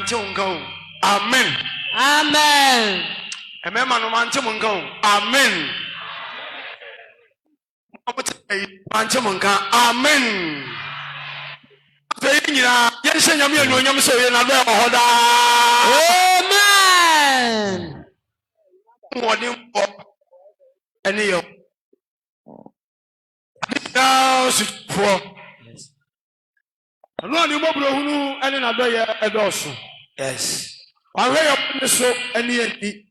manche unko. Amen. Amen. Emema no manche unko. Amen. Manche unka. Amen. Feyina yense nyame anyonyam so ye na do hoda. Amen. Woni mpo ene yo. Now for no ni mo bro hunu ene na do ye edoso. Yes. Wa we yo so ene enti.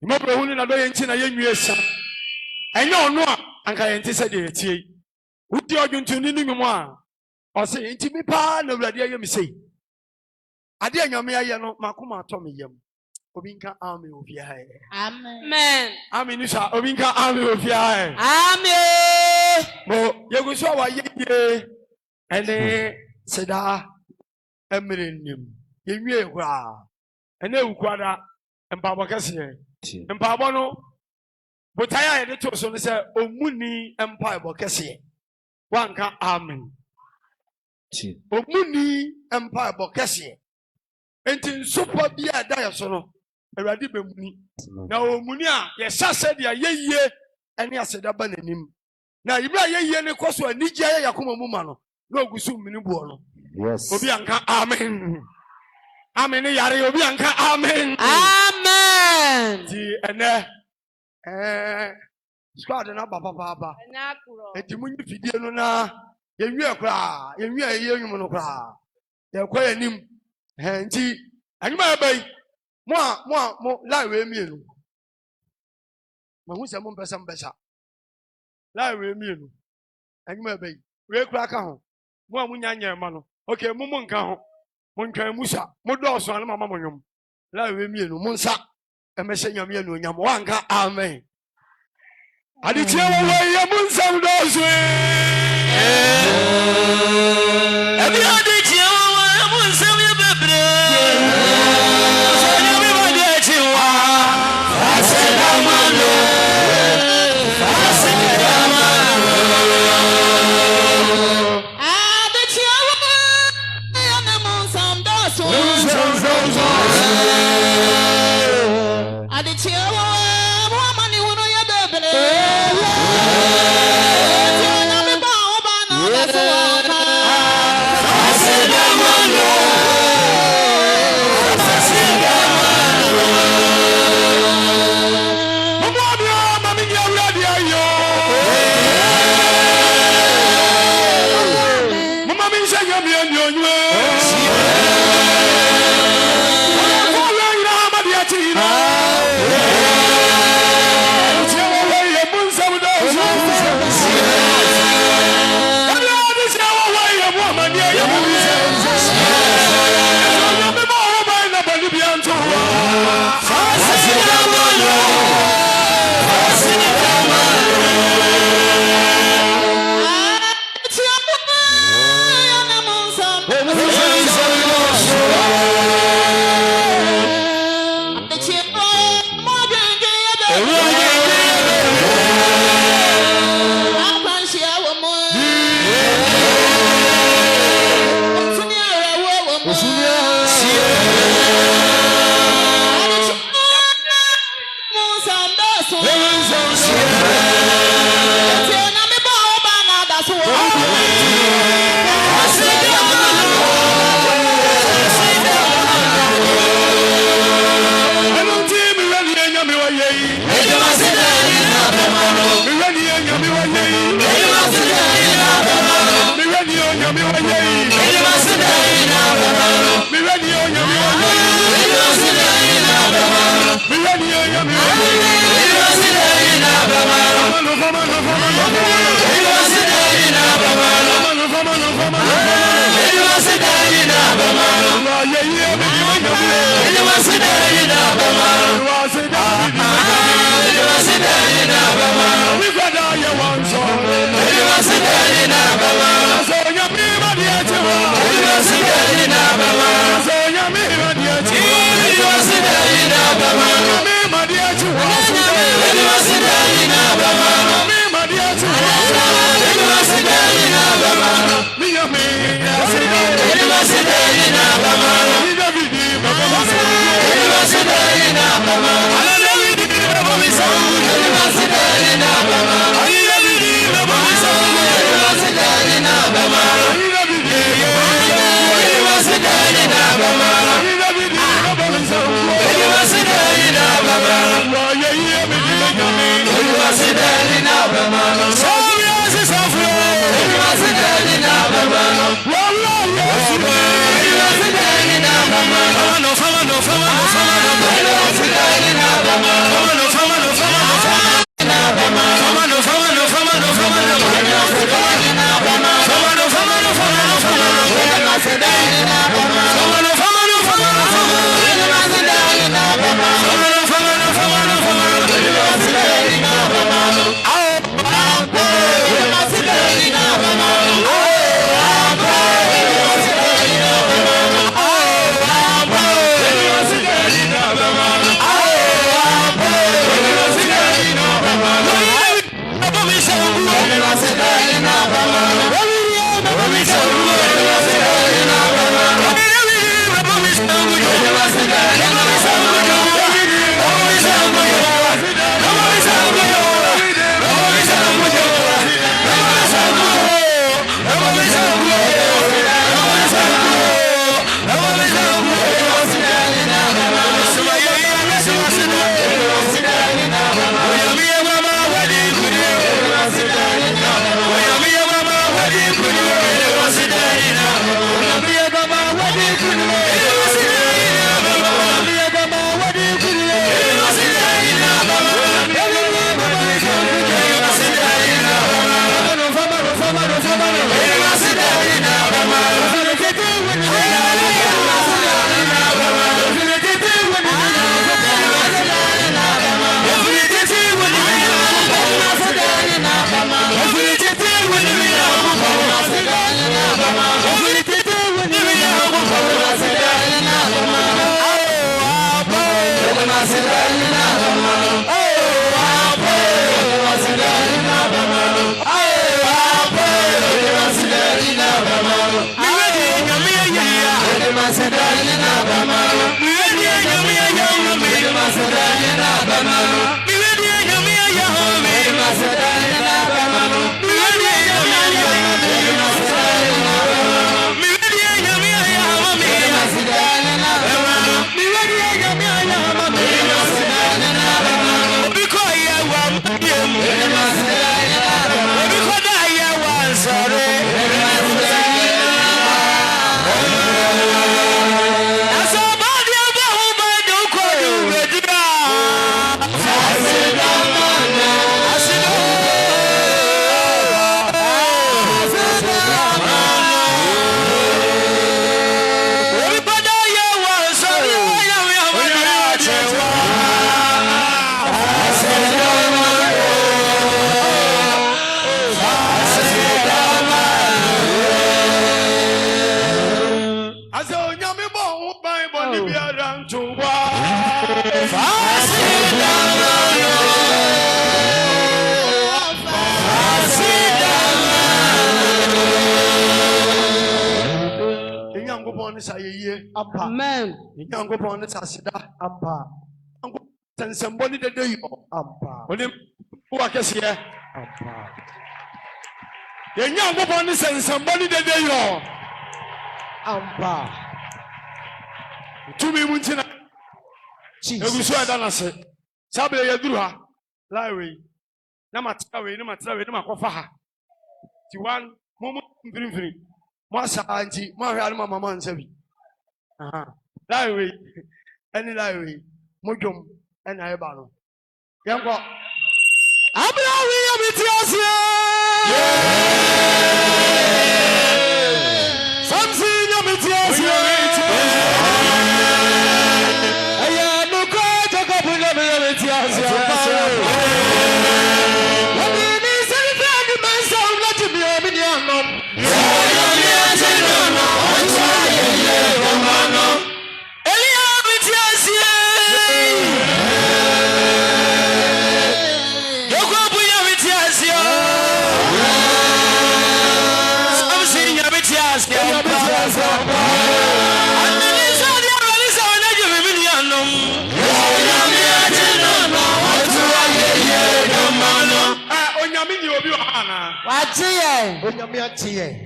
Mo bro hunu na do ye nti na ye nwiesa. Enye ono a anka ye nti se de etie. Wudi odwuntuni ni mu a o se enti mi pa na wurade aye mi sei. Ade anyame aye no makoma ato me yam. Obinka amen ofia ha. Amen. Amen ni sha obinka amen ofia ha. Amen. Mo yeguso wa ye ene seda emrenim. Yenwie hura. Ene ewukwada empabo kese. Empabo no botaya ye de to so no se omuni empabo kese. Wanka amen. Omuni empabo kese. Enti nsopo bia da ye so no Awurade bemuni. Na omuni a ye hyase de ayeye ene aseda ba nanim. Na ibra ayeye ne koso anigye aye yakoma mu ma no. Na ogusu mini buo no. Yes. Obi anka amen. Amen yare obi anka amen. Amen. Ti ene squad na papa. Enti munyi fidie no na yenwie kra, yenwie aye nwum no kra. Ye kwa yanim. Enti anyuma bai mo la we mienu. Mahu se mo mpesa mbesa. La we mienu. Anyuma bai. We kra ka ho. Mo amunya nyema no. Okay, mo nka ho. Mo ntwan musa. Mo do so na mama mo nwom. La we mienu mo nsa. Emese nyame anu nyam wanka amen. Adi tie wo ye mo nsa do so. Ebi adi tie wo mo nsa ye bebre. Millennium, Amen. Yango pon tasida ampa. Yango tensemboni de yo ampa. Oni wa kese ampa. Yango pon tensemboni de yo ampa. Tumi muntina. Egusu adanase. Sabe yaduru ha. Laiwe. Na matawe, na matrawe, na makofa ha. Tiwan momo mfiri. Mo sa anti, mo hwa no mama nsabi. Laiwe, any laiwe, Mojum, and I bano. Yango Abrawi Abitiasia Samson Abitiasia I am no coach of Abitiasia. What is any man sound like to be a million?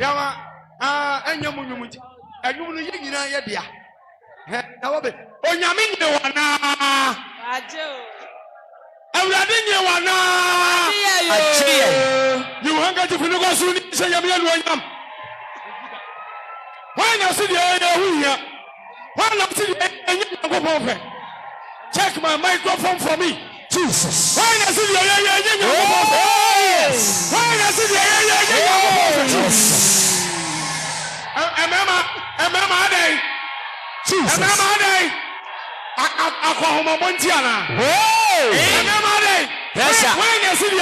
Yawa enyamu nyumuji enyumu no yigina ye dia na wobe onyame nye wana aje awurade nye wana achie you hanga to funu go so ni se yam ye no nyam when you see the here when you see the check my microphone for me Jesus when you see the yes when you see the Jesus emema dey Jesus emema dey akwahoma montiana emema dey when you see the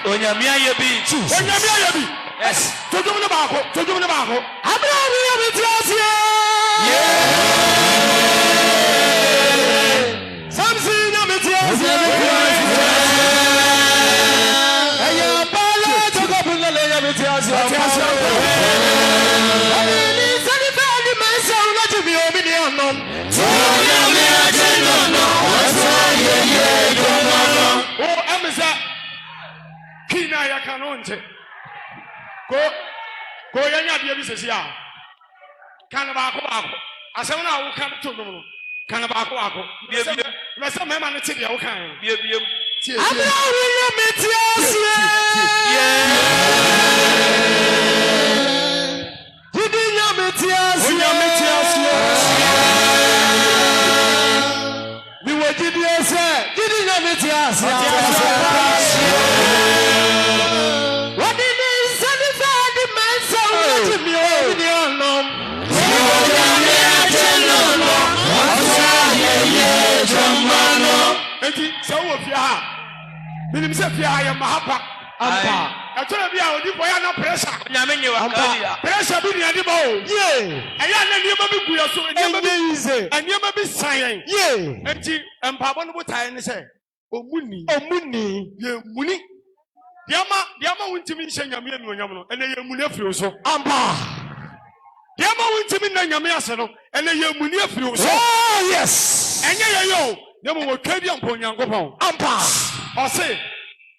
onyamia ye bi onyamia ye bi yes tojum ne baako Abraham ye bi tiasie Samson ye bi tiasie ayo bala Jacob ne le ye bi tiasie ani sani fa ni mensa una tumi obi ni onom onyamia je no wasa ye o amza kina ya kanonte ko yanya de bi sesi a kan baako asem na wo kan to no kan baako me se me ma ne te de wo kan biem Abraham ye metiasie Didinya metiasie mi wo didiese didinya metiasie Enti sawo fia ha minim se fia ha ya mahapa ampa etoro bia odi boya na pressure nyame nye wa kalia pressure bi ni ade ba o ye eya na niema bi guya so niema bi san ye enti empabo no botae ne se omuni ye muni diama wuntimi nche nyame anu onyam no ene ye muni afiri so ampa diama wuntimi na nyame ase no ene ye muni afiri so oh yes enye ye yo nemo wo twadi ampo nyankopon ampa ose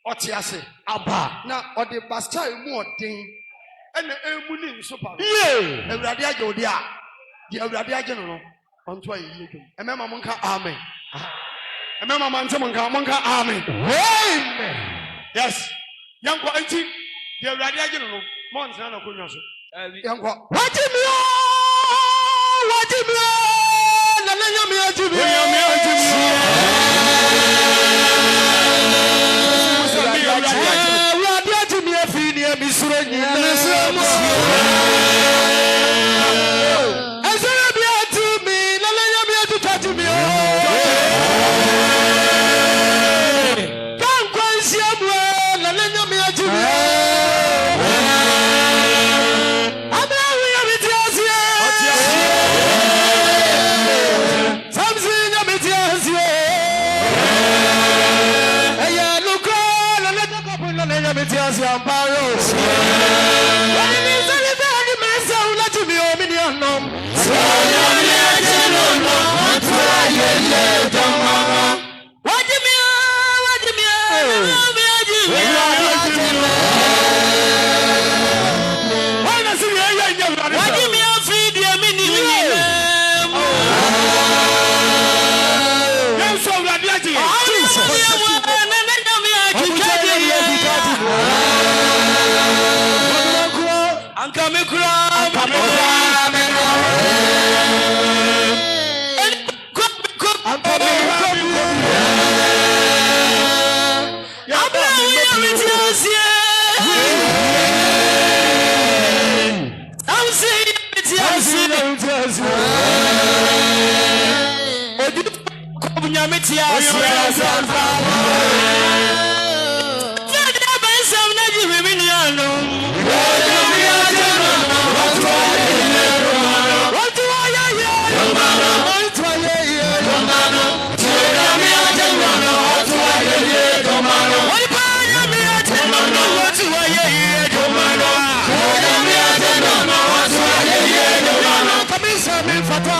otiase ampa na ode basta emu odin ene emuni nso pa ye awurade age odi a di awurade age no onto ayi yedum emema monka amen emema mante monka amen amen yes yanko anti di awurade age no monse na konwa so yanko wajimio na nyame ajimio Fata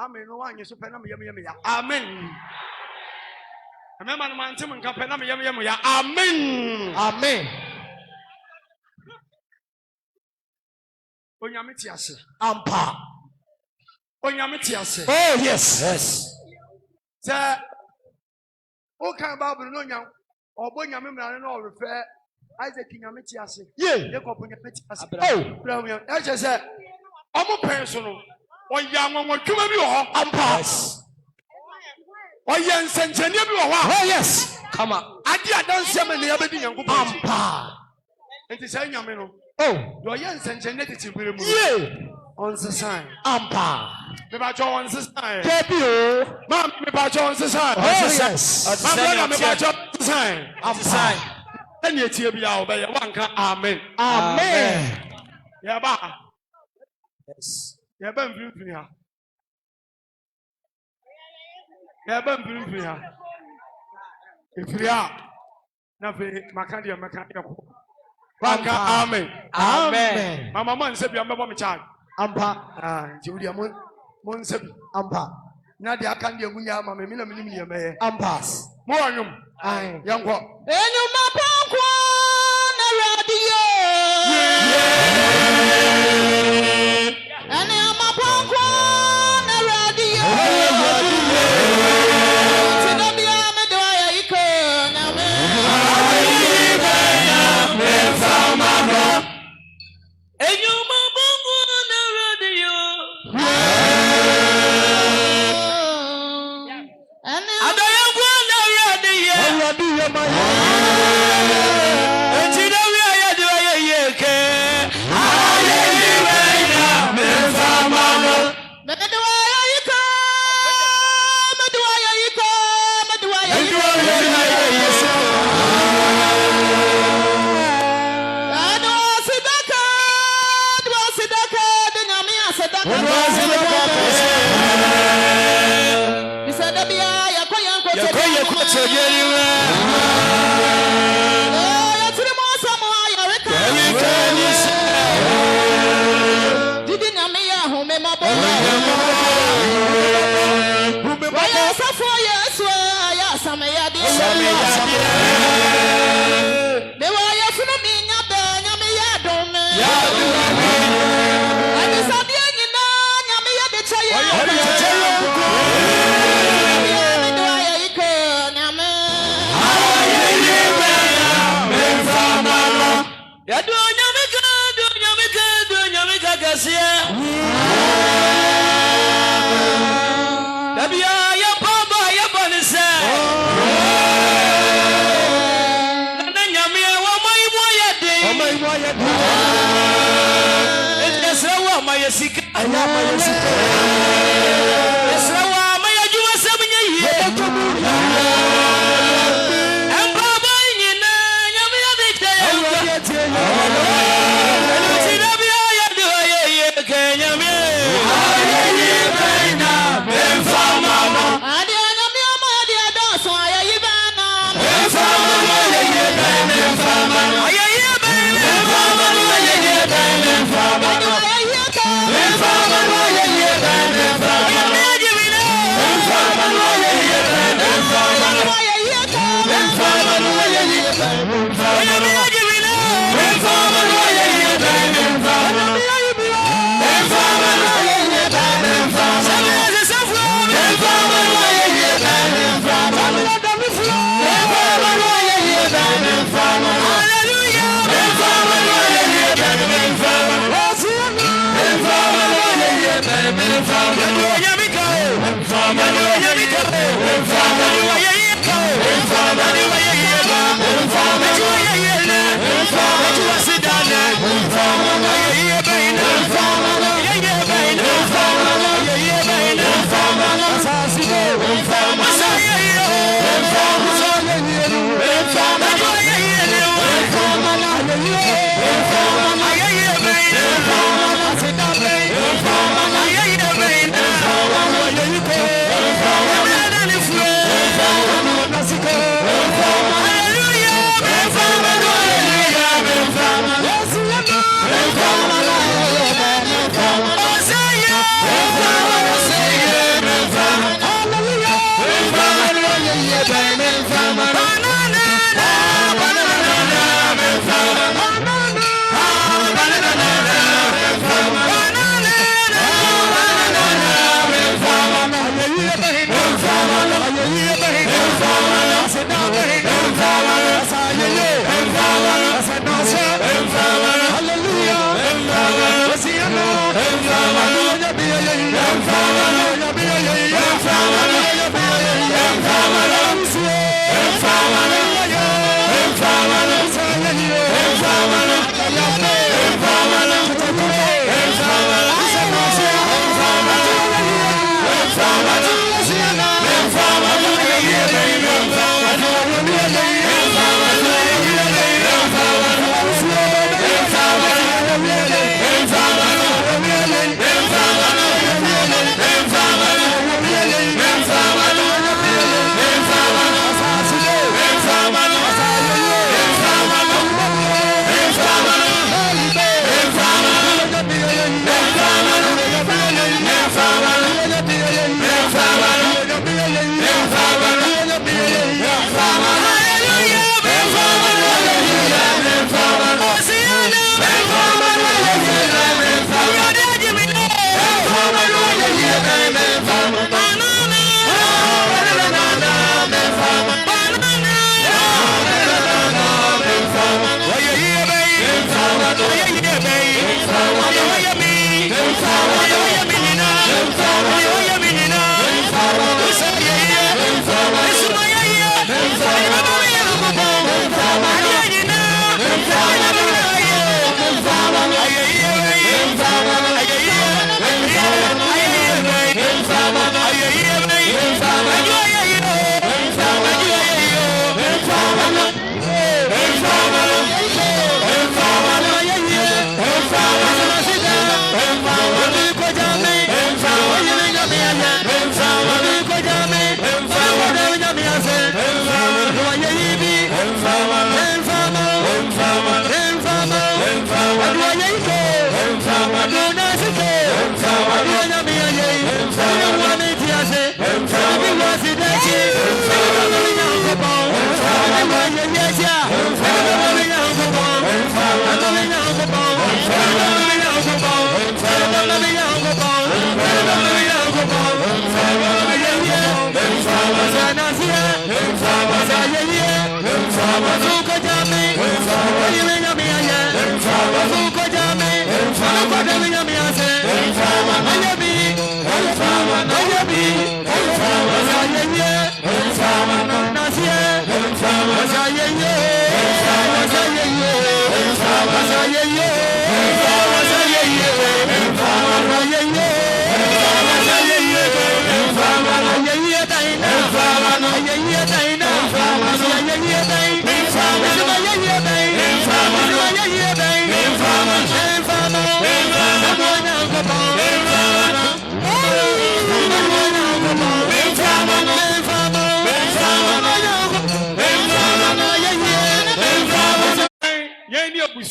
Amen. No one is super yum. Amen. Remember, man, Tim and Capenam yum. Amen. Amen. Onyamitiase. Ampa. Onyamitiase. Oh, yes. Yes. Sir, what kind of Bible no nyam? Or Bonyam no refer Isaac Nyamitiase. Yeah. You go Bonyamitiase. Oh, I just said, I'm a personal. Or young one, what you may be all pass. Or young Sanchania, oh, yes. Come on. I don't see many other things. Ampa. It is a young man. Oh, your young Sanchania, yeah. On the sign. Ampa. Me ba cho on sisan. Kebio. Mam me ba cho on sisan. Oh yes. Mam brother me ba cho sisan. Ampa. Any etie bia obey wanka amen. Amen. Ya ba. Yes. Ya ba mfimfini ha. Ya ba mfimfini ha. Ifria. Na fe makandi makandi ko. Wanka amen. Amen. Mama man se bia mbebo me charge. Ampa. Jewudia mon se bi. Ampa. Na dia kan dia gunya mama me na minim ye me. Ampas. Mo anwum. Aye. Yanko. Enyuma pankwa na radio. Enyuma pankwa na radio. Tidabia me do ya iko na me. Enyuma pankwa na radio. Adaya kwa na radio. Radio my. Yeah.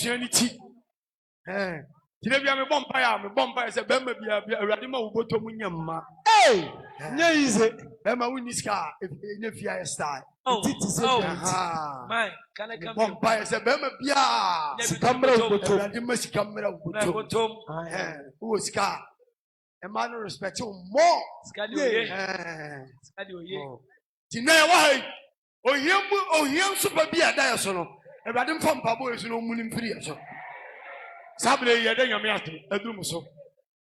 Christianity. Tinebia me bompa say bema bia awurade ma wo boto munyamma. Nya easy. Bema woni ska e fia style. My, can I come? Bompa say bema bia sikamra wo boto. Awurade ma sikamra wo boto. Wo ska. E man no respect you more. Skadi oye. Tinaya wa hai. Ohiem super bia da so no. Awurade mfa mpabo yesu no munim firi so. Sabre ye de nyame ato adum so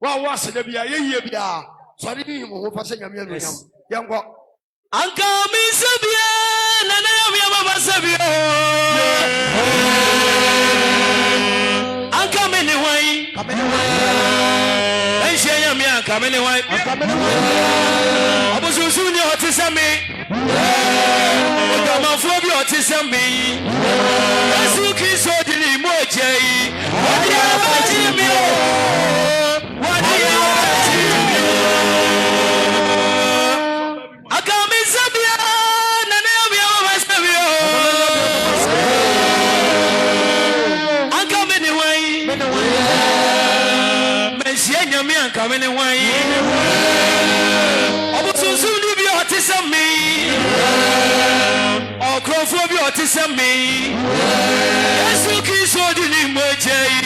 wa aseda bia ye yie bia so de ni mo ho fa se nyame anunyam yenko anka mi sabia na na ya baba sabia anka me ni wan enhye nyame anka me ni wan obususu ni otisame otamafo bi otisame Yesu Kristo di ni mo jei Coming away, Obususu ni bi otisame, Okrofo bi otisame, Yesu Kristo di ni mo jei.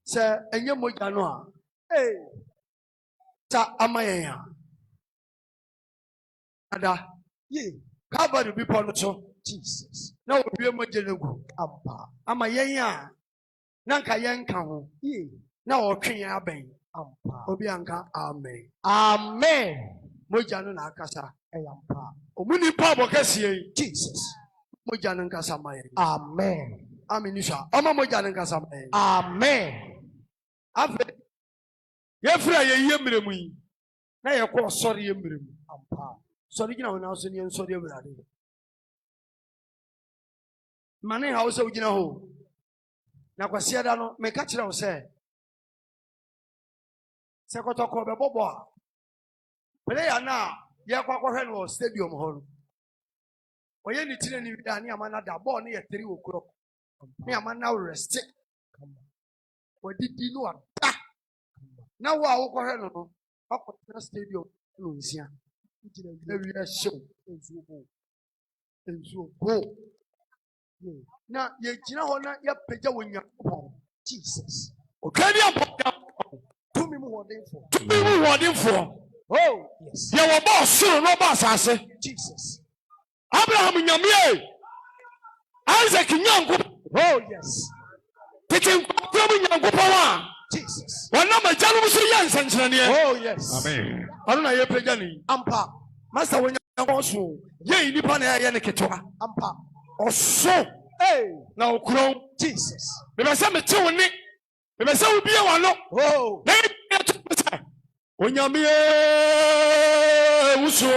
Sir, and your Mojanoa. Hey, Sa Amaya. Ada, ye, cover the people so Jesus. No, we are Mojanugu. Ampa. Amaya. Nanka Yanka. Ye, now King Abbey. Ampa. Obianka. Amen. Amen. Mojano Nakasa. Ampa. Omuni Pabo Cassie. Jesus. Mojanan Casamay. Amen. Aminisha. Ama Mojanan Casamay. Amen. Afe yefra ye yemremu yi na ye ko sori yemremu ampa sori gina wona so ne sori ewrade mane ha wo se ugina ho na kwase da no me ka kire wo se kotoko be bobo a player na ye kwakwohwe no stadium ho no oye ni tire ni da ni amana da ball ne ye 3 o'clock ni amana rest Wadidi no ada na wo a wo kɔhwɛ no no akɔtena stadium no nsia na wi ahyew ensuo go na ye gyina hɔ na ye pagya wo Nyankopɔn Jesus okani apɔya tumi mu wɔdenfo oh yes ye wo ba soro no ba asase Jesus Abraham nyame Isaac Nyankopɔn oh yes Teaching Jesus. Oh yes. Amen. I don't know your pejani. Ampa. Master when you also. Ye ni pana ya ne ketwa. Ampa. Oso. Hey. Now crown Jesus. Me be say me che woni. Me be say obi e wano. Oh. Na ye to say. Onyame uso.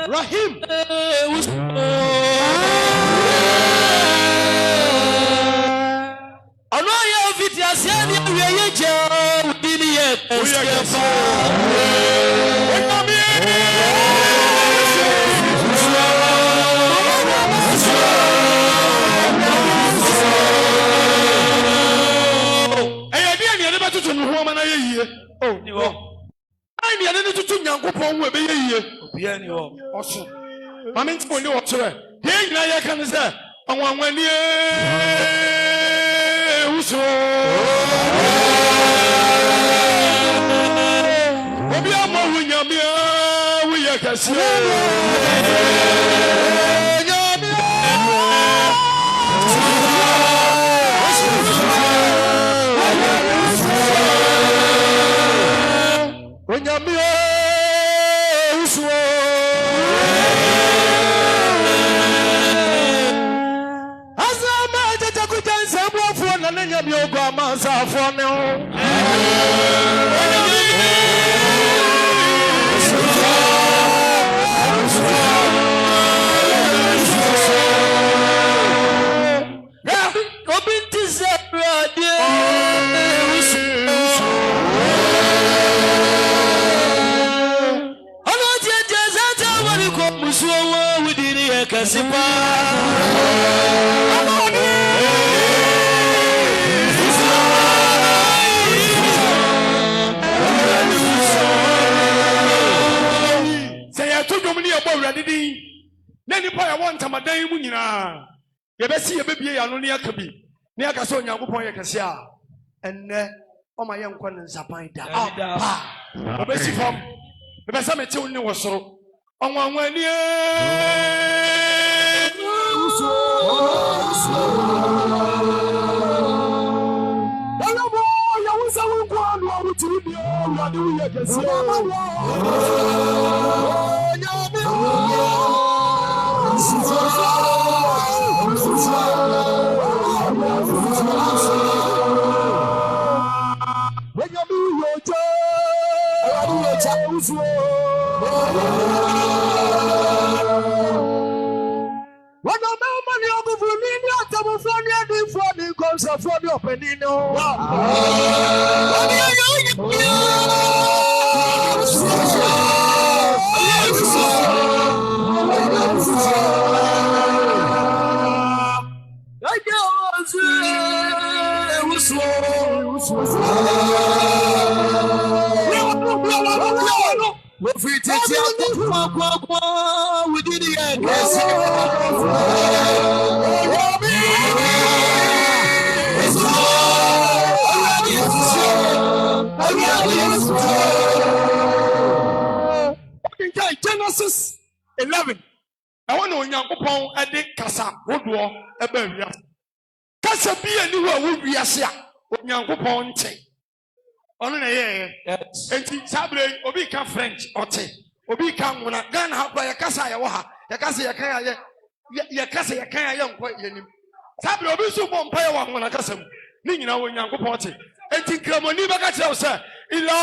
Rahim Anoya Vitiasia I need to Nyankopon we be ye. Obia ni ho. Oso. Mame nti oni wo tere. Ye nyina ye kan say, "Onwanwani wuso obi ama wunyamia wuye kasiye Madan mu nyina yebesi yebebie ya no ne akabi ne aka so Nyankopon ye kese a enne o ma ye nkwa ne nsapan da obesi fam bebesa mete woni wo soro onwanwani Alabo ya wusa nkwa no awutiri bi o ade wo ye kese Genesis 11. I want to Nyankopon ade kasa wodo eba wia. Kasa bi ani wo wiase a Nyankopon nche. Ono na ye. Enti sabre obi ka French ote. Obi ka ngona Ghana ha kwa ya kasa ya wo ha. Ya kasa ya kan ya kasa ya kan ya nkwa yanim. Sabre obi su bo mpa ya wo ngona kasa mu. Ni nyina wo Nyankopon te. Enti kramoni baka kire wo se ila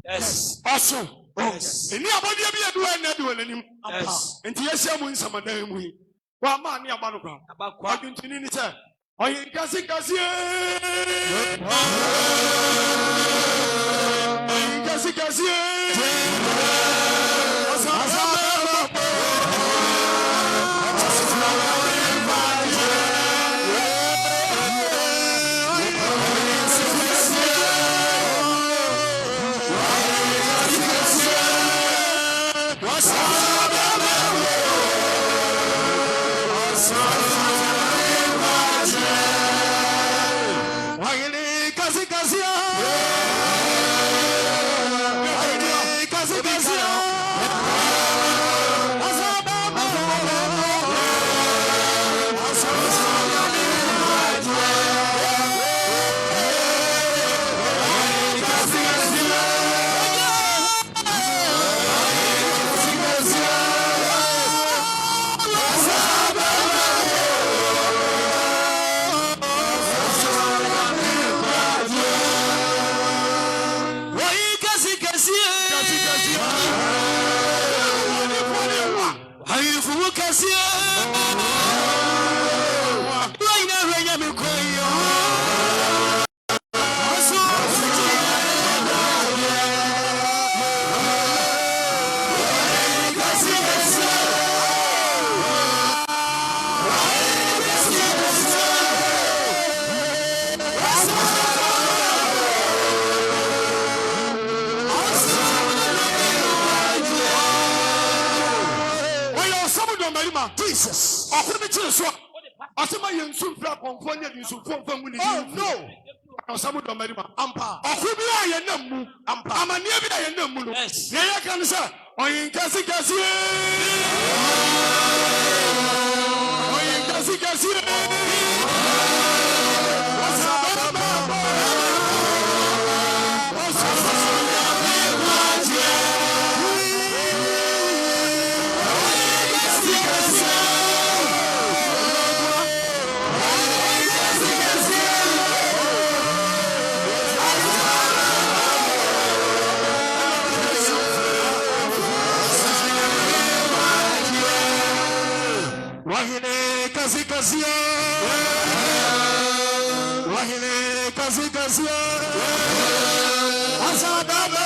Yes. Awesome. Yes. Any abodi bi edu na edu nanim. Enti yesia mu nsamadan mu yi. Wa ma ne aba no kwa. Adwuntini ni se. Oyin kasi kasi. Oyin kasi kasi. Kasi kasi. ma. Jesus. Ọkùnrin tí o sọ. Asema yẹn nsu nfura kọ̀ǹfọ̀ ní ẹ̀dùn nsu fún mu ni. Oh no. Ọ̀sàmù dọ̀mẹ́rì ma. Ampa. Ọkùnrin bí a yẹn nà mu. Ampa. Amaniya bí a yẹn nà mu no. Yes. Yẹn yẹ kan sẹ, ọ̀yin kẹsíkẹsí. Ọ̀yin kẹsíkẹsí. Wahine kazi Wahine kazi Asadaba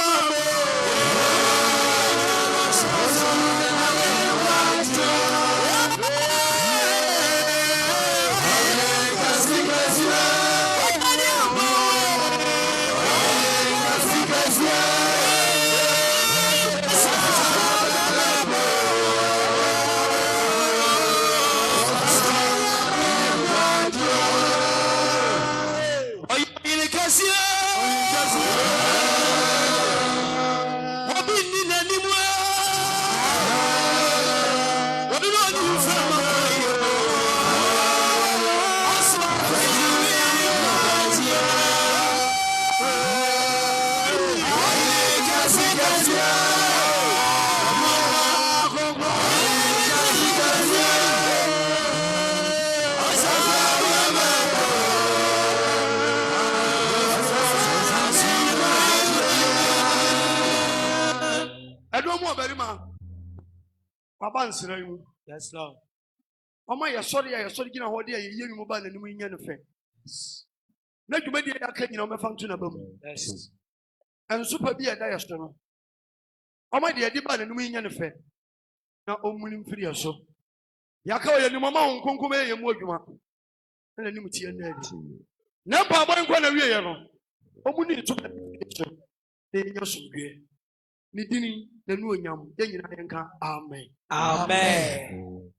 Yes, Lord. Mama, you're sorry, you know what they are. You mobile and you in fair. Let you make a clean on my function of them. Yes. And super be a diastema. Mama, dear, Diban and we in fair. Now, only free or so. Yaka, and Mama, Kunkume, and Mojuma. And a new tea and daddy. Never one corner. Only to the Nidini, the new yam, then you can. Amen. Amen.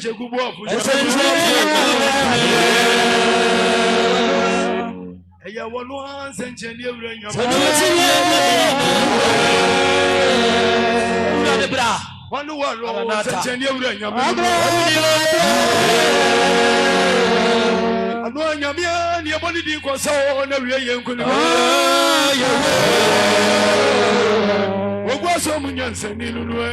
je kubo afu eya wonu ansenche ni ewure nyam ura de bra wonu walo ansenche ni ewure nyam anu nyam ya ni eboni di ko so na wiye yenkunu ogwa so munyanse ni lulu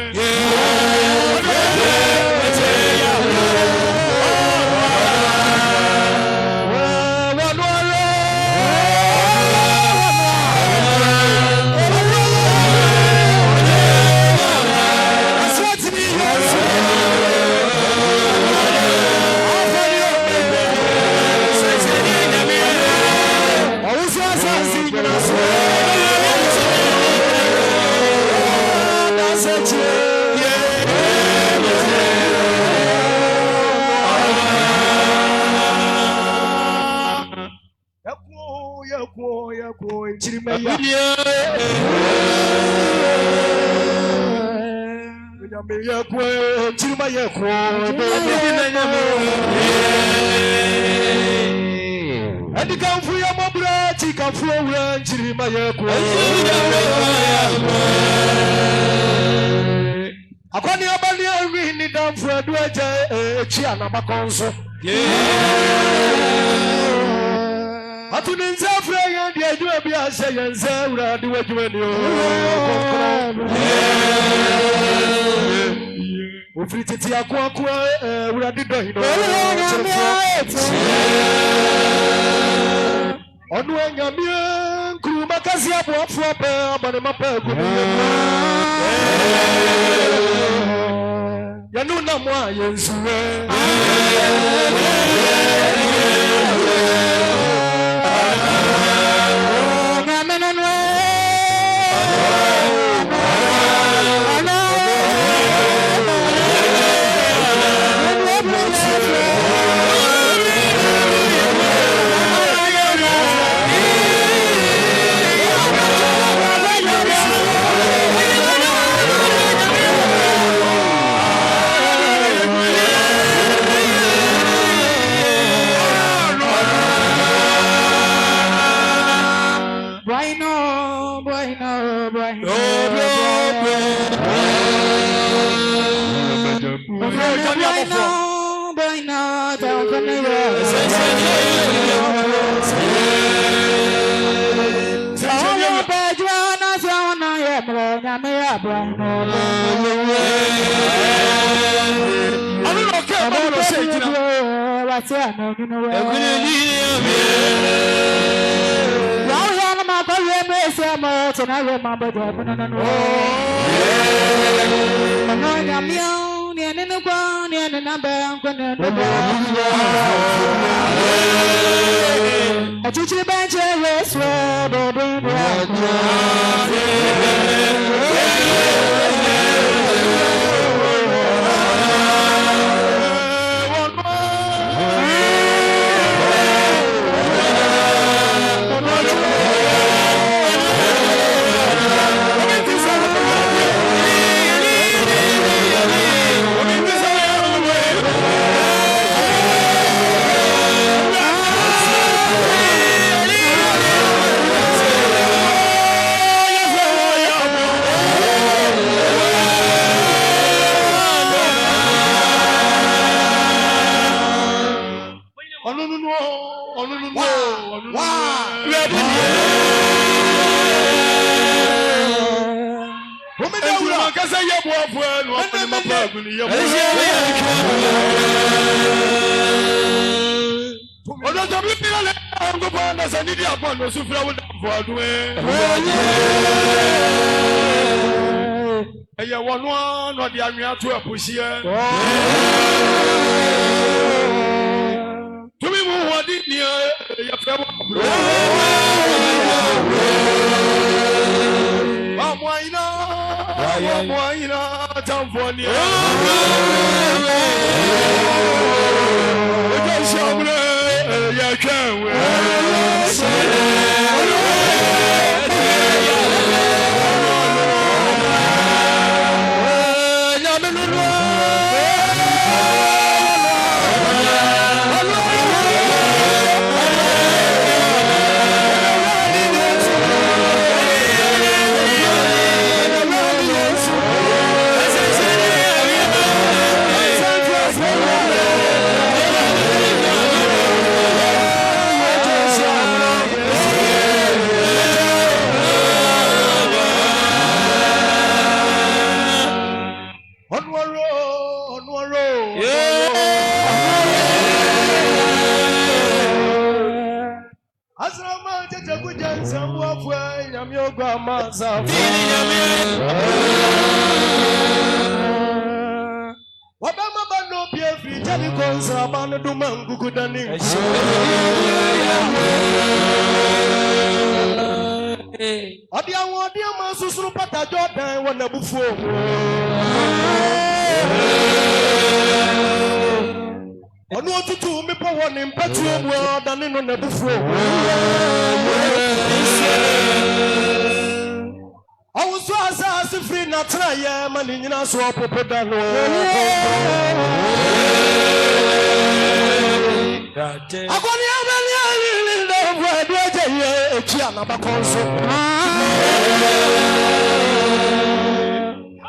and come for your mobile, chicken for one, Chirimaya. Upon your body, I really done for a duet, Chiana Maconso. I couldn't say, and the idea be a say, and Zara, do what you Ufrititi akwa uradi dohino onu enyamie nkuruma kasi aboafo ape abane mapa kuniye yanu na mwa yensuwe Samwafwe nyamyoga maza. Wabama bano biefi jali konza bano dumangu kudani. Odi masusuru pata Jordan wana bufu. Onu otutu mi po woni mpatu obu odani no na bufu. Awusu asase free na tra ye mani nyina so opopoda no. Akoni abeli ali no bwadu aje echi anaba konso.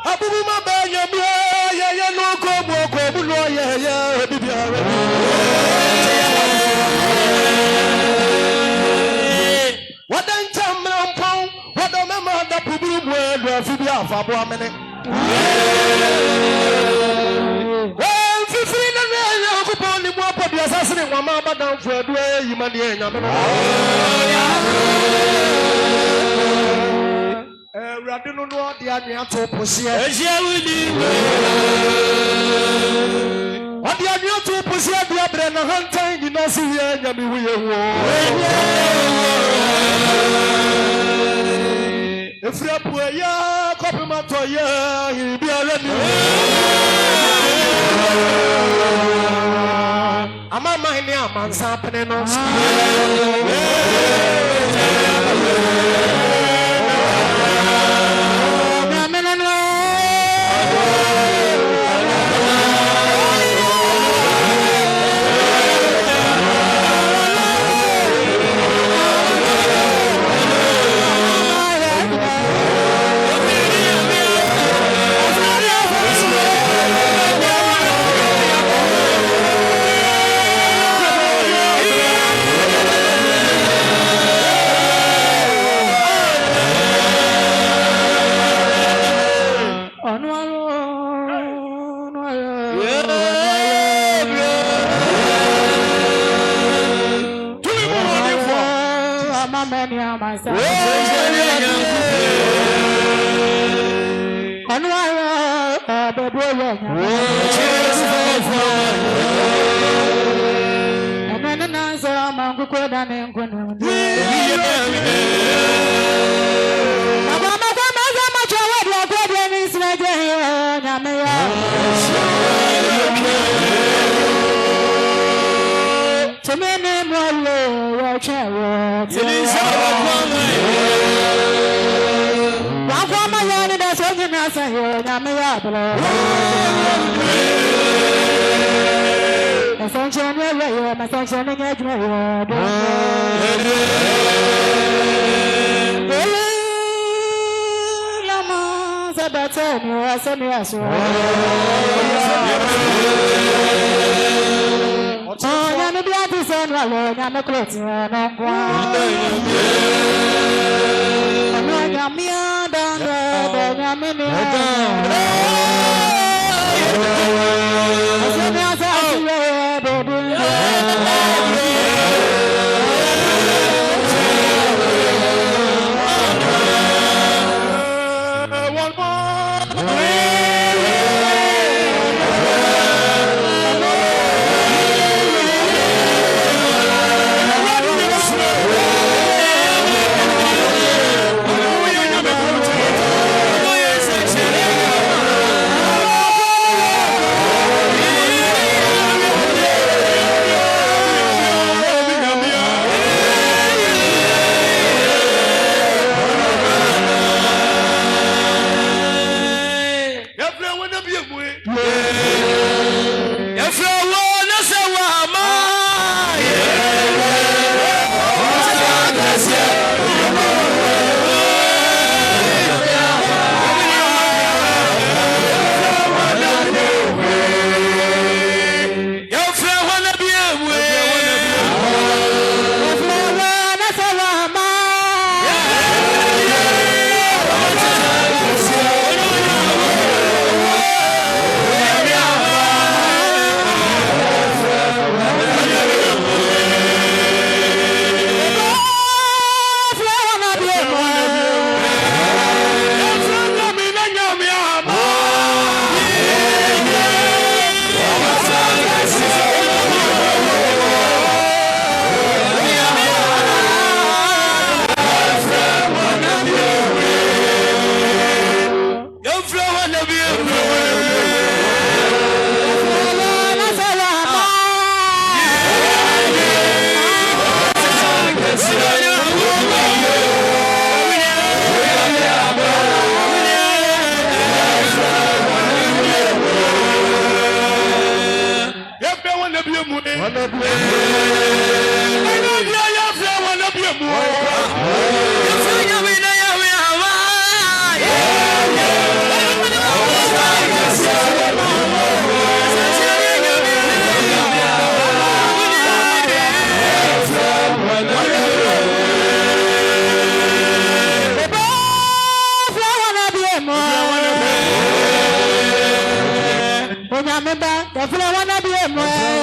Abubu mabanya bia ye no ko bu no ye bibia. Wadan chamra mpon wadoma da puburu bwe afibia afabo amene. Fifiri na ya ko ni mo apobi asase ni wama abadan fu adu yimani enyame no. Ewrade no no de anua to posie. Ejia wudi. Odi anua to posie dia bre na hantan nyina si ye nyame huye wo. Efra puya kopima to ye bi ala ni. Ama mahini amansa pene no. Yeah. wanna be a moon. Wanna be a moon.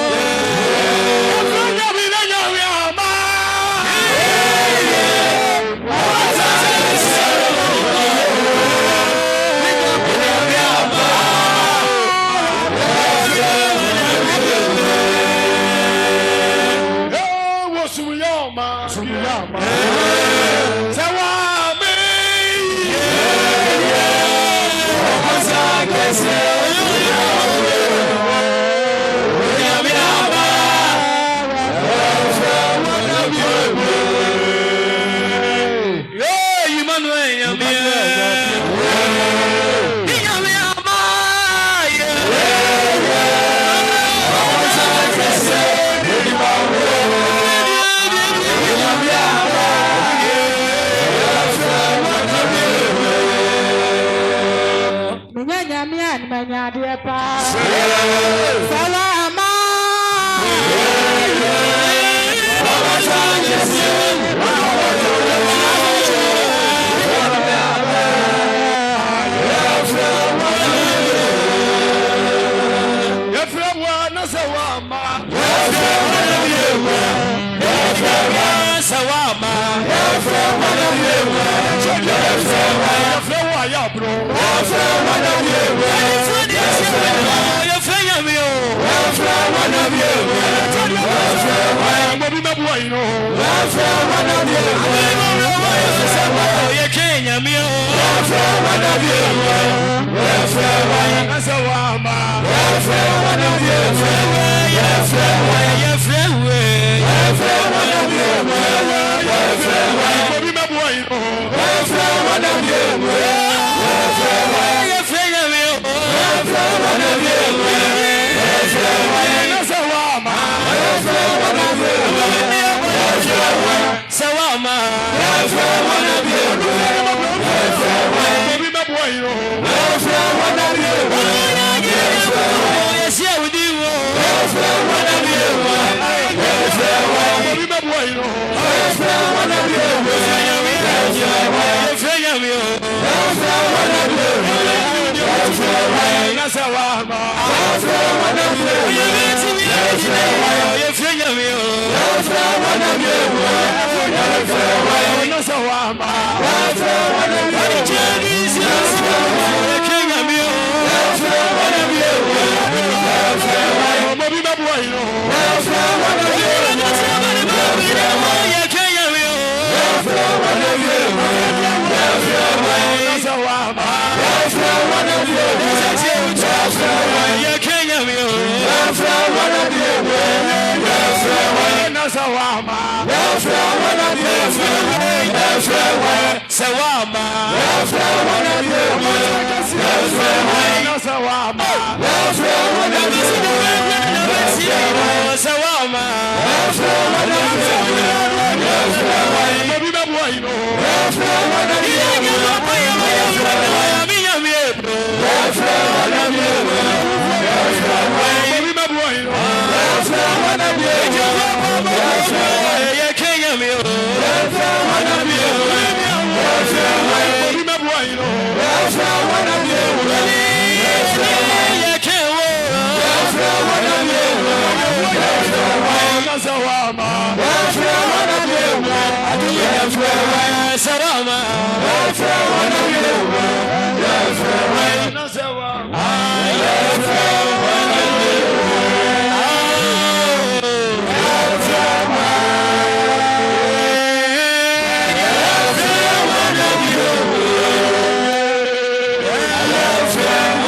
Yeah.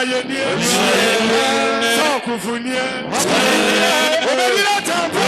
yenie. So kufunie. Obedira tampo.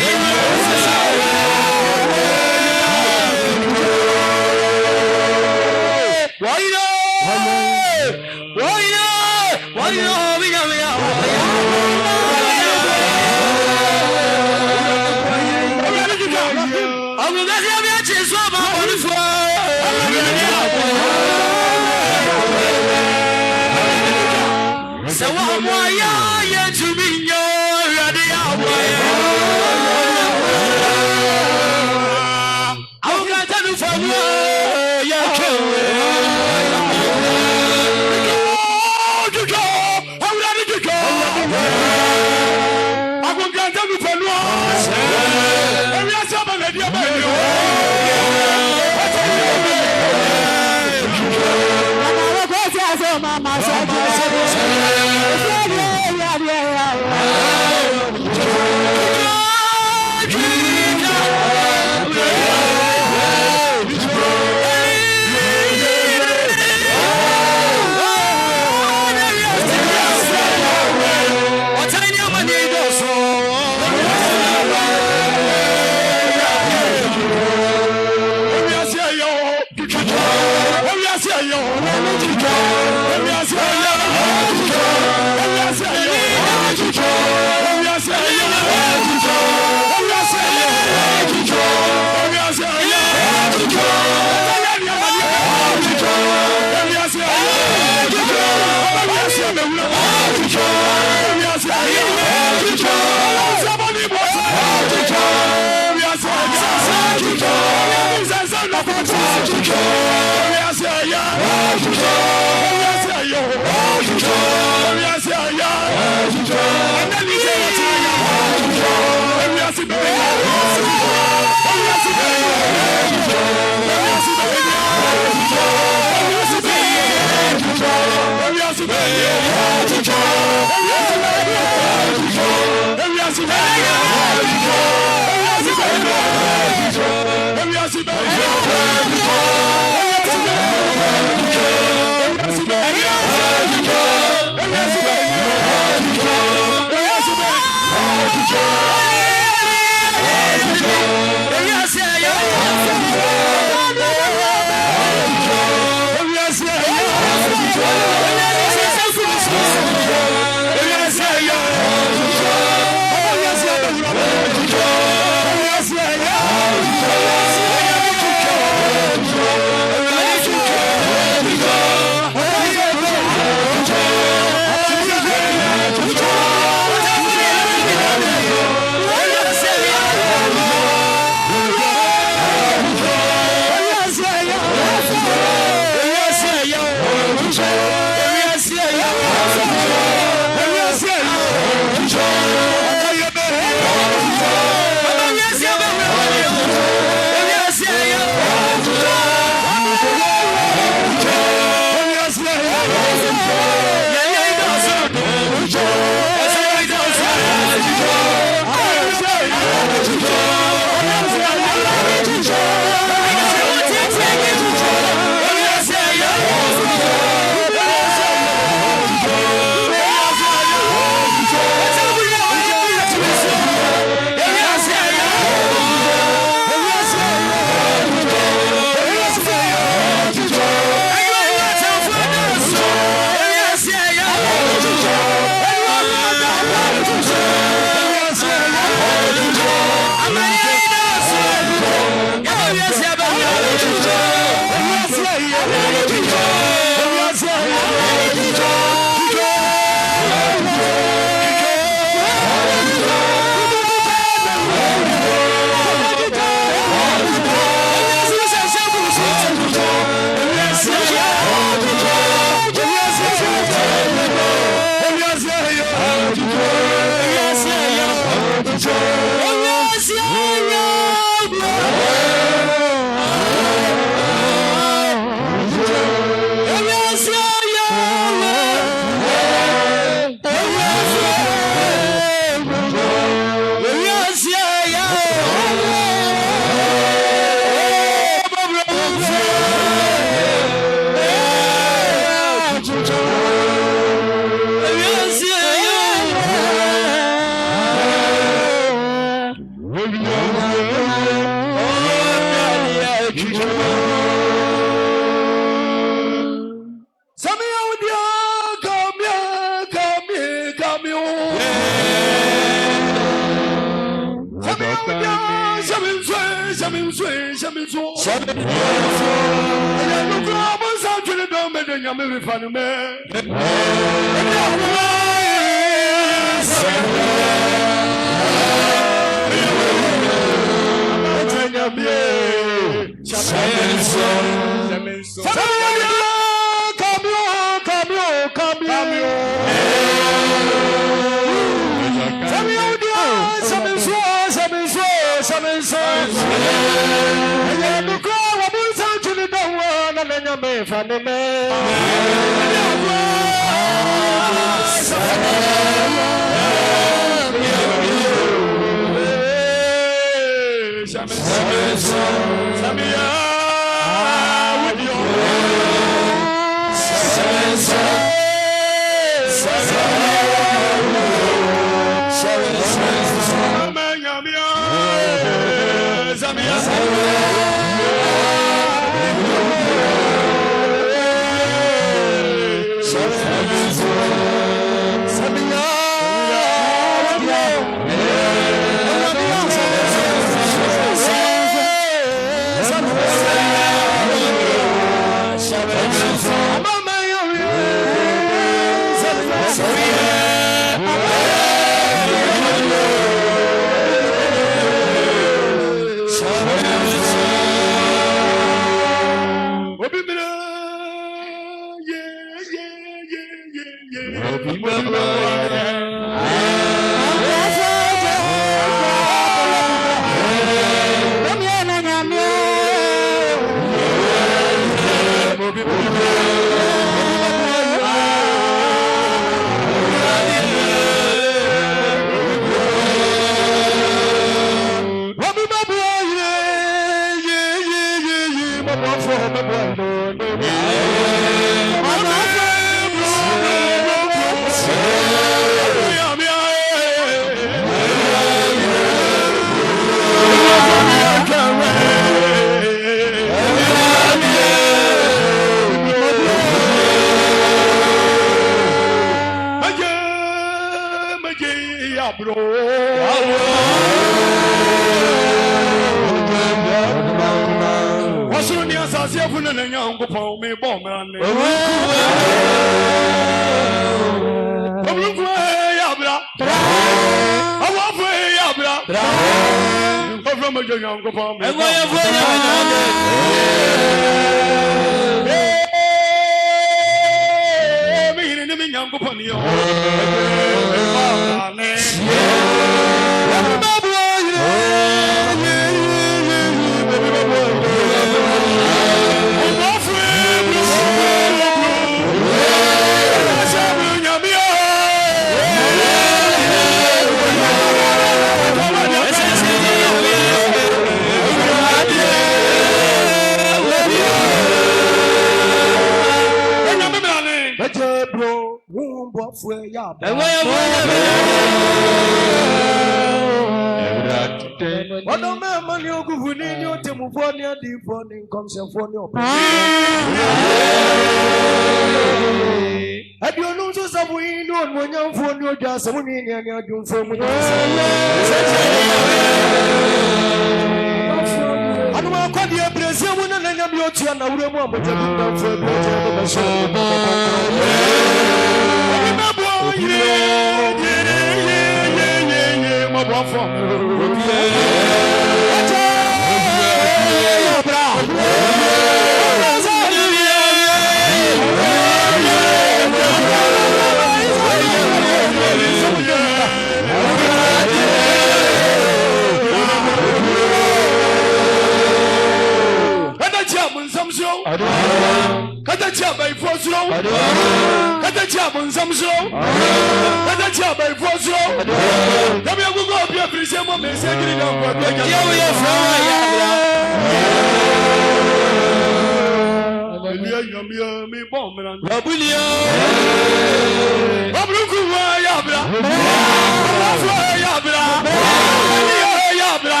yabra.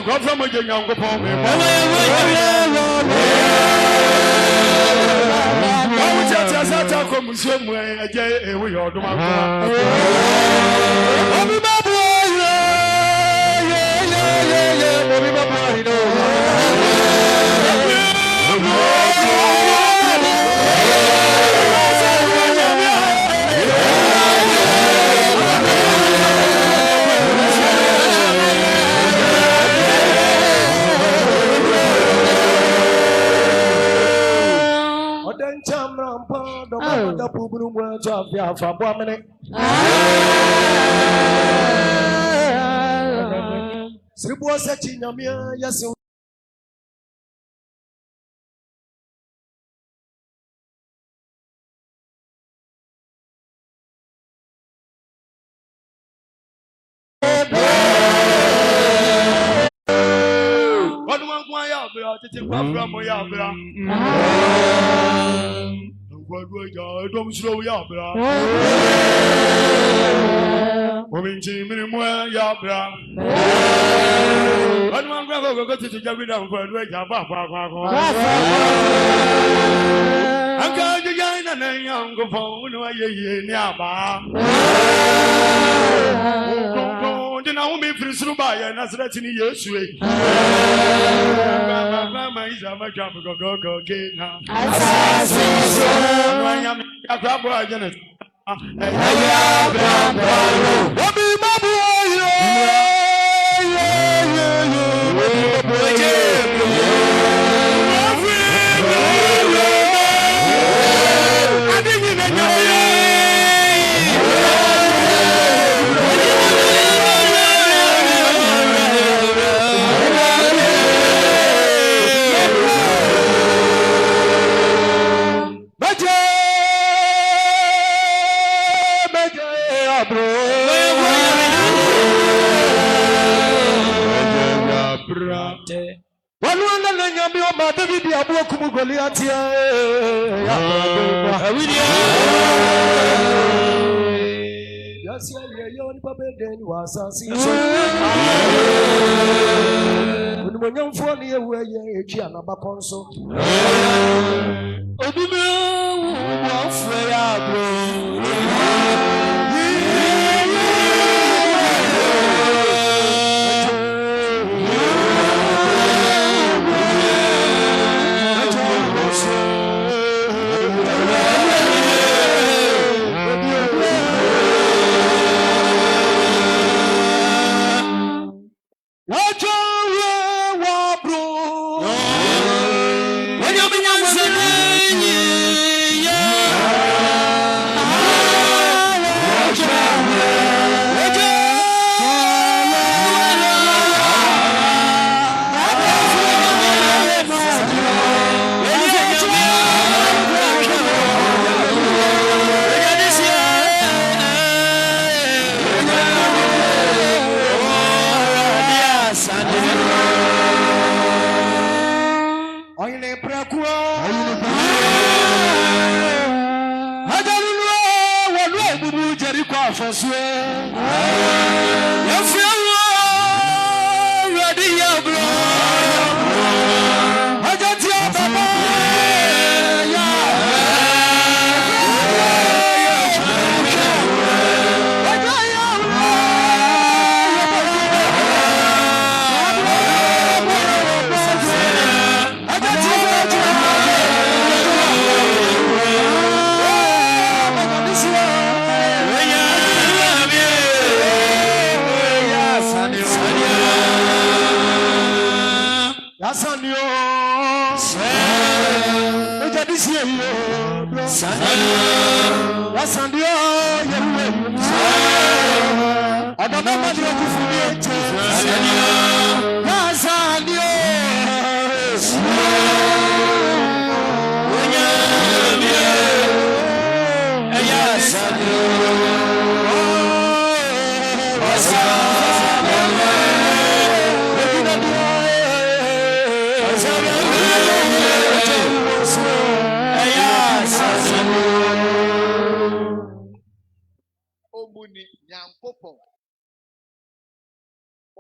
Go from a young upon me. Sribo sechi nyamia yasi Don't slow yabra. Women, Jimmy, yabra. One man go to Javid and for the Uncle Jana and young go phone, ye yaba. Then I won't be free through by and that's in years. Mama is a much of a go game now. I am a crab boy, Janet. David Abuakumu Goliath Yes, you Babeden was a when young for near where you are Baconso.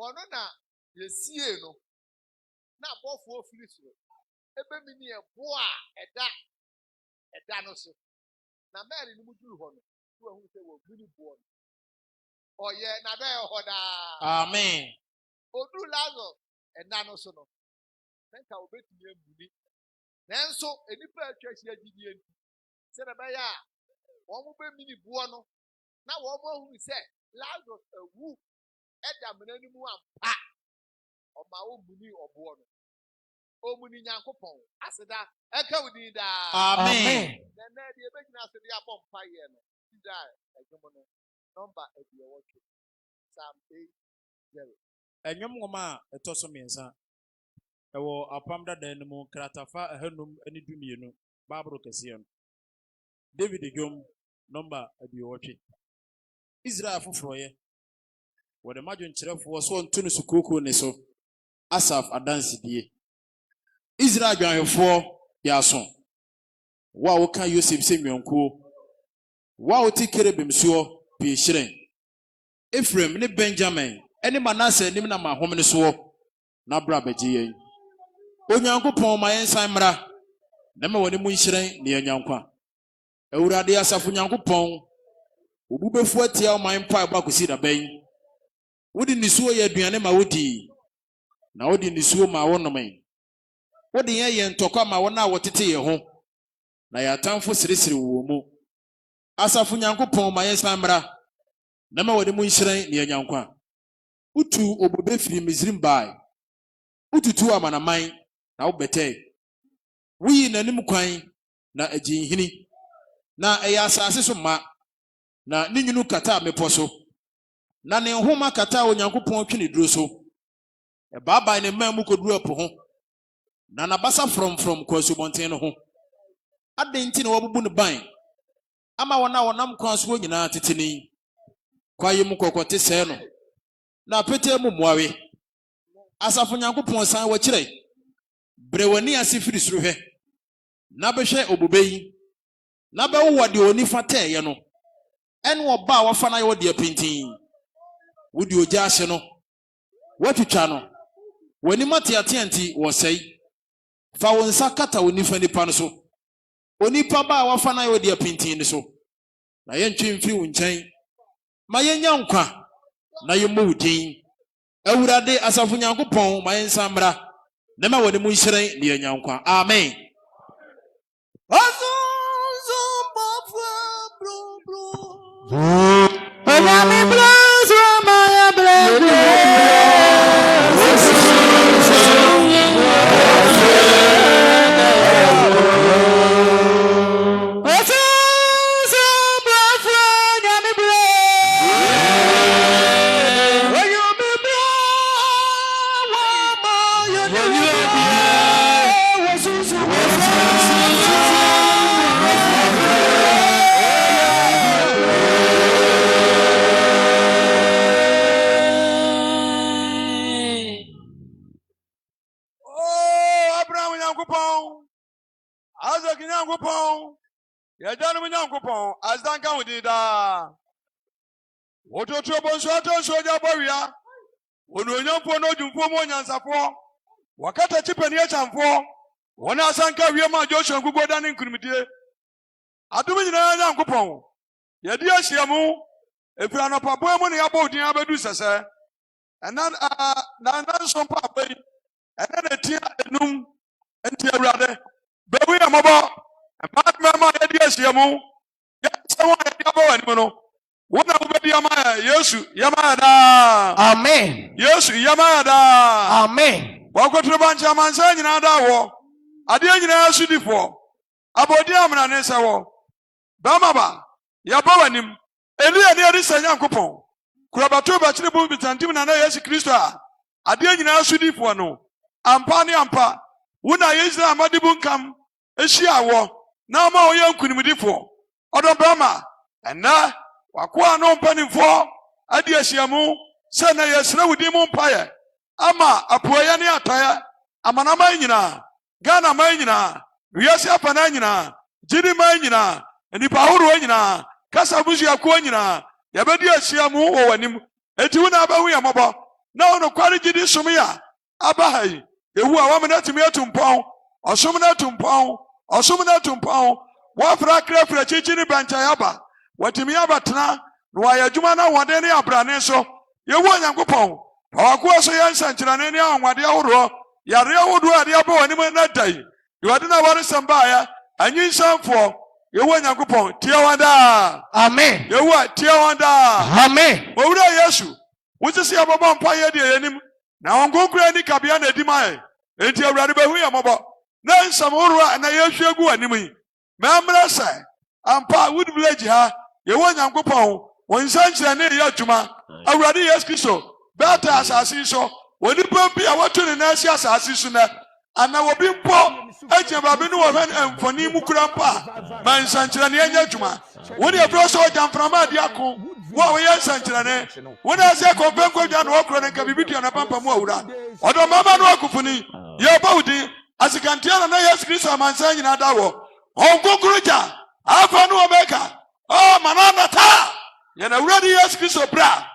ono na yesie no na abofo ofiri so ebe mi ni ebo a eda no so na Mary ni muduru ho no wo hu se wo gbini bo no oye na be ho da Amen. odu lazo eda no so no nka obetumi amuni nanso enipa atwa hia gidi enti se na be ya wo mo be mini bo no na wo mo hu se lazo awu eda menani mu ampa ọma omuni obo no omuni nyankopon aseda eka wudi da Amen. na de ebegina asede abọ mpa ye no Israel adwom no number ebi ewo twe Psalm 8:0 Enyom ngoma etoso miensa. Ewo apam dada no mu kratafa ehanum ani dumienu Bible kese no. David dwom number ebi ewo twe. Israel foforoye. Wode madwo nkyerefo so ntunu sukoko ne so. Asaf adansidie. Israel dwanhefo yaso. Wa woka Yosef semwenko. Wa woti kerebem so piehire. Ephraim ne Benjamin ene Manasseh nim na mahom ne so na bra bagie yen. Onyankopon ma yensan mra. Na ma woni mu nhyiren ne yanyankwa. Ewurade asafo nyankopon obu befu atia o man pa ba kosi da ban. Wodi nisuo ye aduane ma wodi. Na wodi nisuo ma wonome. Wodi ye ntokwa ma wona wotete ye ho. Na ya tamfo sirisiri wo mu. Asafo nyankopon ma yensan mra. Na ma wodi mu nhyiren ne yanyankwa. Utu obobe firi Misrim bai. Ututu amanaman na wobete. Wi nanim kwan na ajinhini. Na eya asase so ma. Na ninyunu kata meposo. Na ne nhoma kata onyankopon twene duro so. E baba ne mamu koduru apo ho. Na nabasa from kwasu bonten no ho. Adenti ne wabubu ne ban. Ama wona wonam kwasu wo nyina teteni. Kwaye mu kokote se no. Na pete mu muawe. Asafo nyankopon san wa kire. Brewani asifiri suruhwe. Na behwe obobeyi. Na be wo de oni fata ye no. En wo ba wa fa na ye de pintin. Wodi oja ahye no. Watwitwa no. Wani mate atenti wo sei. Fa wonsa kata oni fa nipa no so. Oni pa ba wa fa na ye de pintin ni so. Na ye ntwemfiri wo nkyɛn. Ma ye nyankwa na ye mu din. Ewurade asafo nyankopon ma ye nsamra. Na ma woni mu nhyiren ne nyankwa. Amen. Nyankopon azanka wudida wototo bonso atonso ja bawia ononyampo no dwumfo mo nyansafo wakata chipani achamfo wona asanka wie ma Joshua ngugoda ne nkurumidie adum nyina Nyankopon yedi ahyiamu efira no pabo mu ne yabo odin abedu sese ena na nso pa bai ena na tia enum enti awurade bewu ya mobo mama yedi ahyiamu Yesu yamada. Amen. Yesu yamada. Amen. Wakotre bancha mansa nyina da wo. Ade nyina asudifo. Abodi amna ne sewo. Bamaba yaba wanim. Elia ne ade sanya nkopon. Kurabato ba kire bu bitantim na Yesu Kristo a. Ade nyina asudifo no. Ampa ne ampa. Wona Israel amadibu nkam ehia wo. Na ma oye nkunimdifo. Odo bama ena wakwa no mpanimfo adi ahyiamu se na yesre wudi mu mpaye ama apoya ne ataya amanama nyina Ghana man nyina wiase apana nyina jidi man nyina enipa horo nyina kasa busu yakwa nyina yabedi ahyiamu wo wanim eti wona abahu ya mobo na ono kwari gidi sumia abahayi ewu a wamena timi atumpon osumna tumpon osumna tumpon wafra krefra chichini bancha yaba watimi abatena no ayadwuma na wode ne abrane so yewu Onyankopɔn awako so yensa nkyerane ne anwade ahoro yare ahodo ade aba wani na dai yode na ware samba ya anyinsanfo yewu Onyankopɔn tie wanda Amen. yewu tie wanda Amen. owura Yesu wosisi ababa mpa ye de yenim na onkonkura ni kabia na edimae enti awurade behu ye mobo na nsam horo na yehwe gu anim yi memra sai ampa wood village ha yewu Onyankopɔn wonsan kyerane ye adwuma awurade Yesu Kristo beta asasi so woni pampi a watu ne na asi asasi so na ana wobi mpo agye babe no wo mfoni mu kura mpa man sankyerane anya adwuma woni afro so jamframa ade ako wo ye sankyerane woni ase konfenko dwa no okro ne nka bibitua na pampa mu awura odo mama no akufuni ye bawudi asikantia na Yesu Kristo amansan nyina dawo onkonkruja afa no omeka oh manana ta ye na wurade Yesu Kristo bra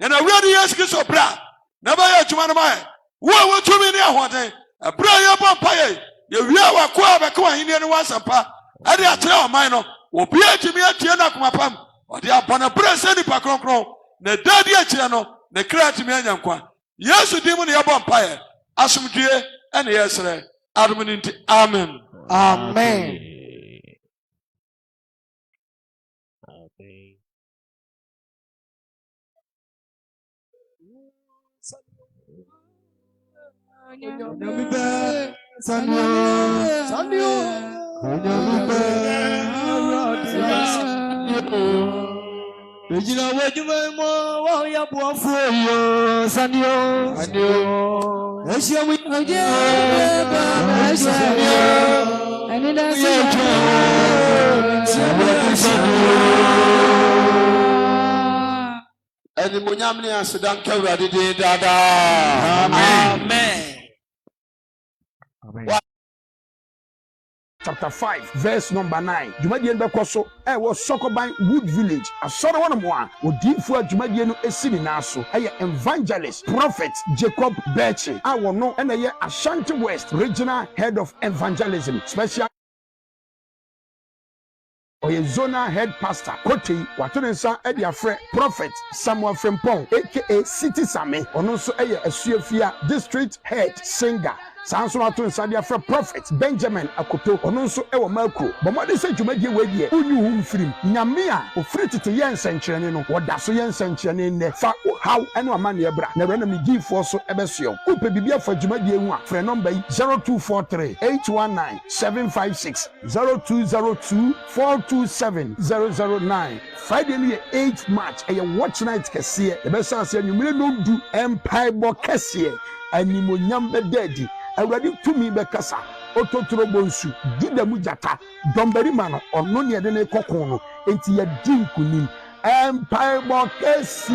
ye na wurade Yesu Kristo bra na ba ye adwuma no mae wo tumi ne ahoden bra ye pampa ye wi wa ko abeka wa hini ne wasampa ade atere oman no obi atimi atie na komapam ode abana bra se ni pa kronkron na dadi akire no ne kreatimi anyankwa Yesu dimu ne ye pampa ye asomdue ene yesere adumuninti amen. Amen. Eni munyam ni asedan ka Awurade din dada. Amen. Chapter 5, verse number 9. Jumadien bekoso was Sokoban Wood Village. A sort of one more. Odinfo Jumadien esini naso. Evangelist, Prophet Jacob Birchie. I will know and Ashanti West Regional Head of Evangelism. Special Oye Zonal Head Pastor Koti Watunensa Edia Fre Prophet Samuel Frempong aka City Same. Onoso Esuefia District Head Singer. Sanso Watunensa Edia Fre Prophet Benjamin Akoto Ononso Ewa Malko. Bomode se dwumadie wadie onyu hu mfirim. Nyame a ofiri tete yen senkyerene no woda so yen senkyerene ne fa how ene amane ebra na rena me gifo so ebeso. Upe bibia fa dwumadie hu a frɛ number 0243 819 756 0202 427 Friday ni 8 March watch night kese ebesa ase anwumire no du empire kese animonyam bedadi awurade tumi bekasa ototoro bonsu juda mujata domberi mano ono ne de ne kokon no enti ya dinkunim empire kese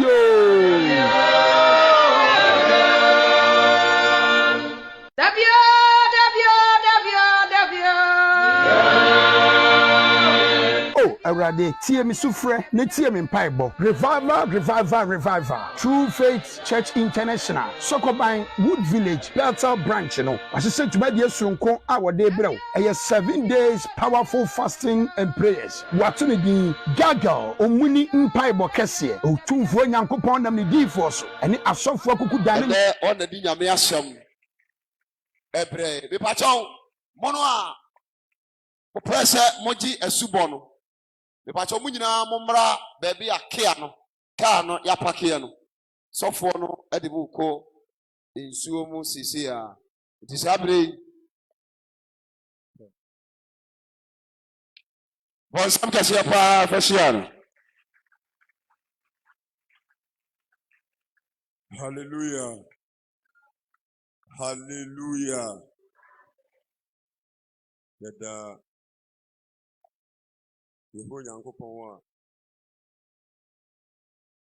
Awurade tie mi sufre ne tie mi mpaebɔ revival True Faith Church International Sokoban Wood Village Bethel branch no wasese dwumadie sonko a wɔde brɛw 7 days powerful fasting and prayers wato ne din gagal omuni mpaebɔ kɛseɛ otumfo Nyankopɔn nam ne difo so ɛne asɔfo akuku dane on the nyame asɛm ebre bi pachon mono a popese moji asubɔ no me pacho mu nyina mommra baabi akea no kaa no ya pakea no sofo no ade bu ko ensuo mu sisi a it is abre bon sam kasia pa fashiano. Hallelujah. Hallelujah. Yada Yeho Nyankopɔn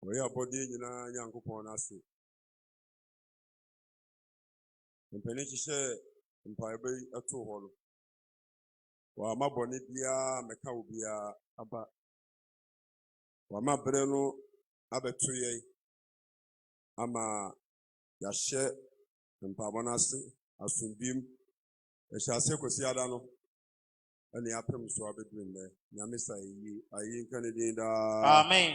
a ɔyɛ abɔde nyinaa Nyankopɔn n'ase. Mpanin hyehyɛ mpaebɔ yi ato hɔ no. Wama bɔne biara mɛka wo biara aba. Wama berɛ no abɛto yɛn ama yɛahyɛ mpaabɔ no ase asomdwem ɛhyɛ ase kwasi ada no ɛne apem so abɛduru nnɛ nyame sa ayi nka ne din daa Amen.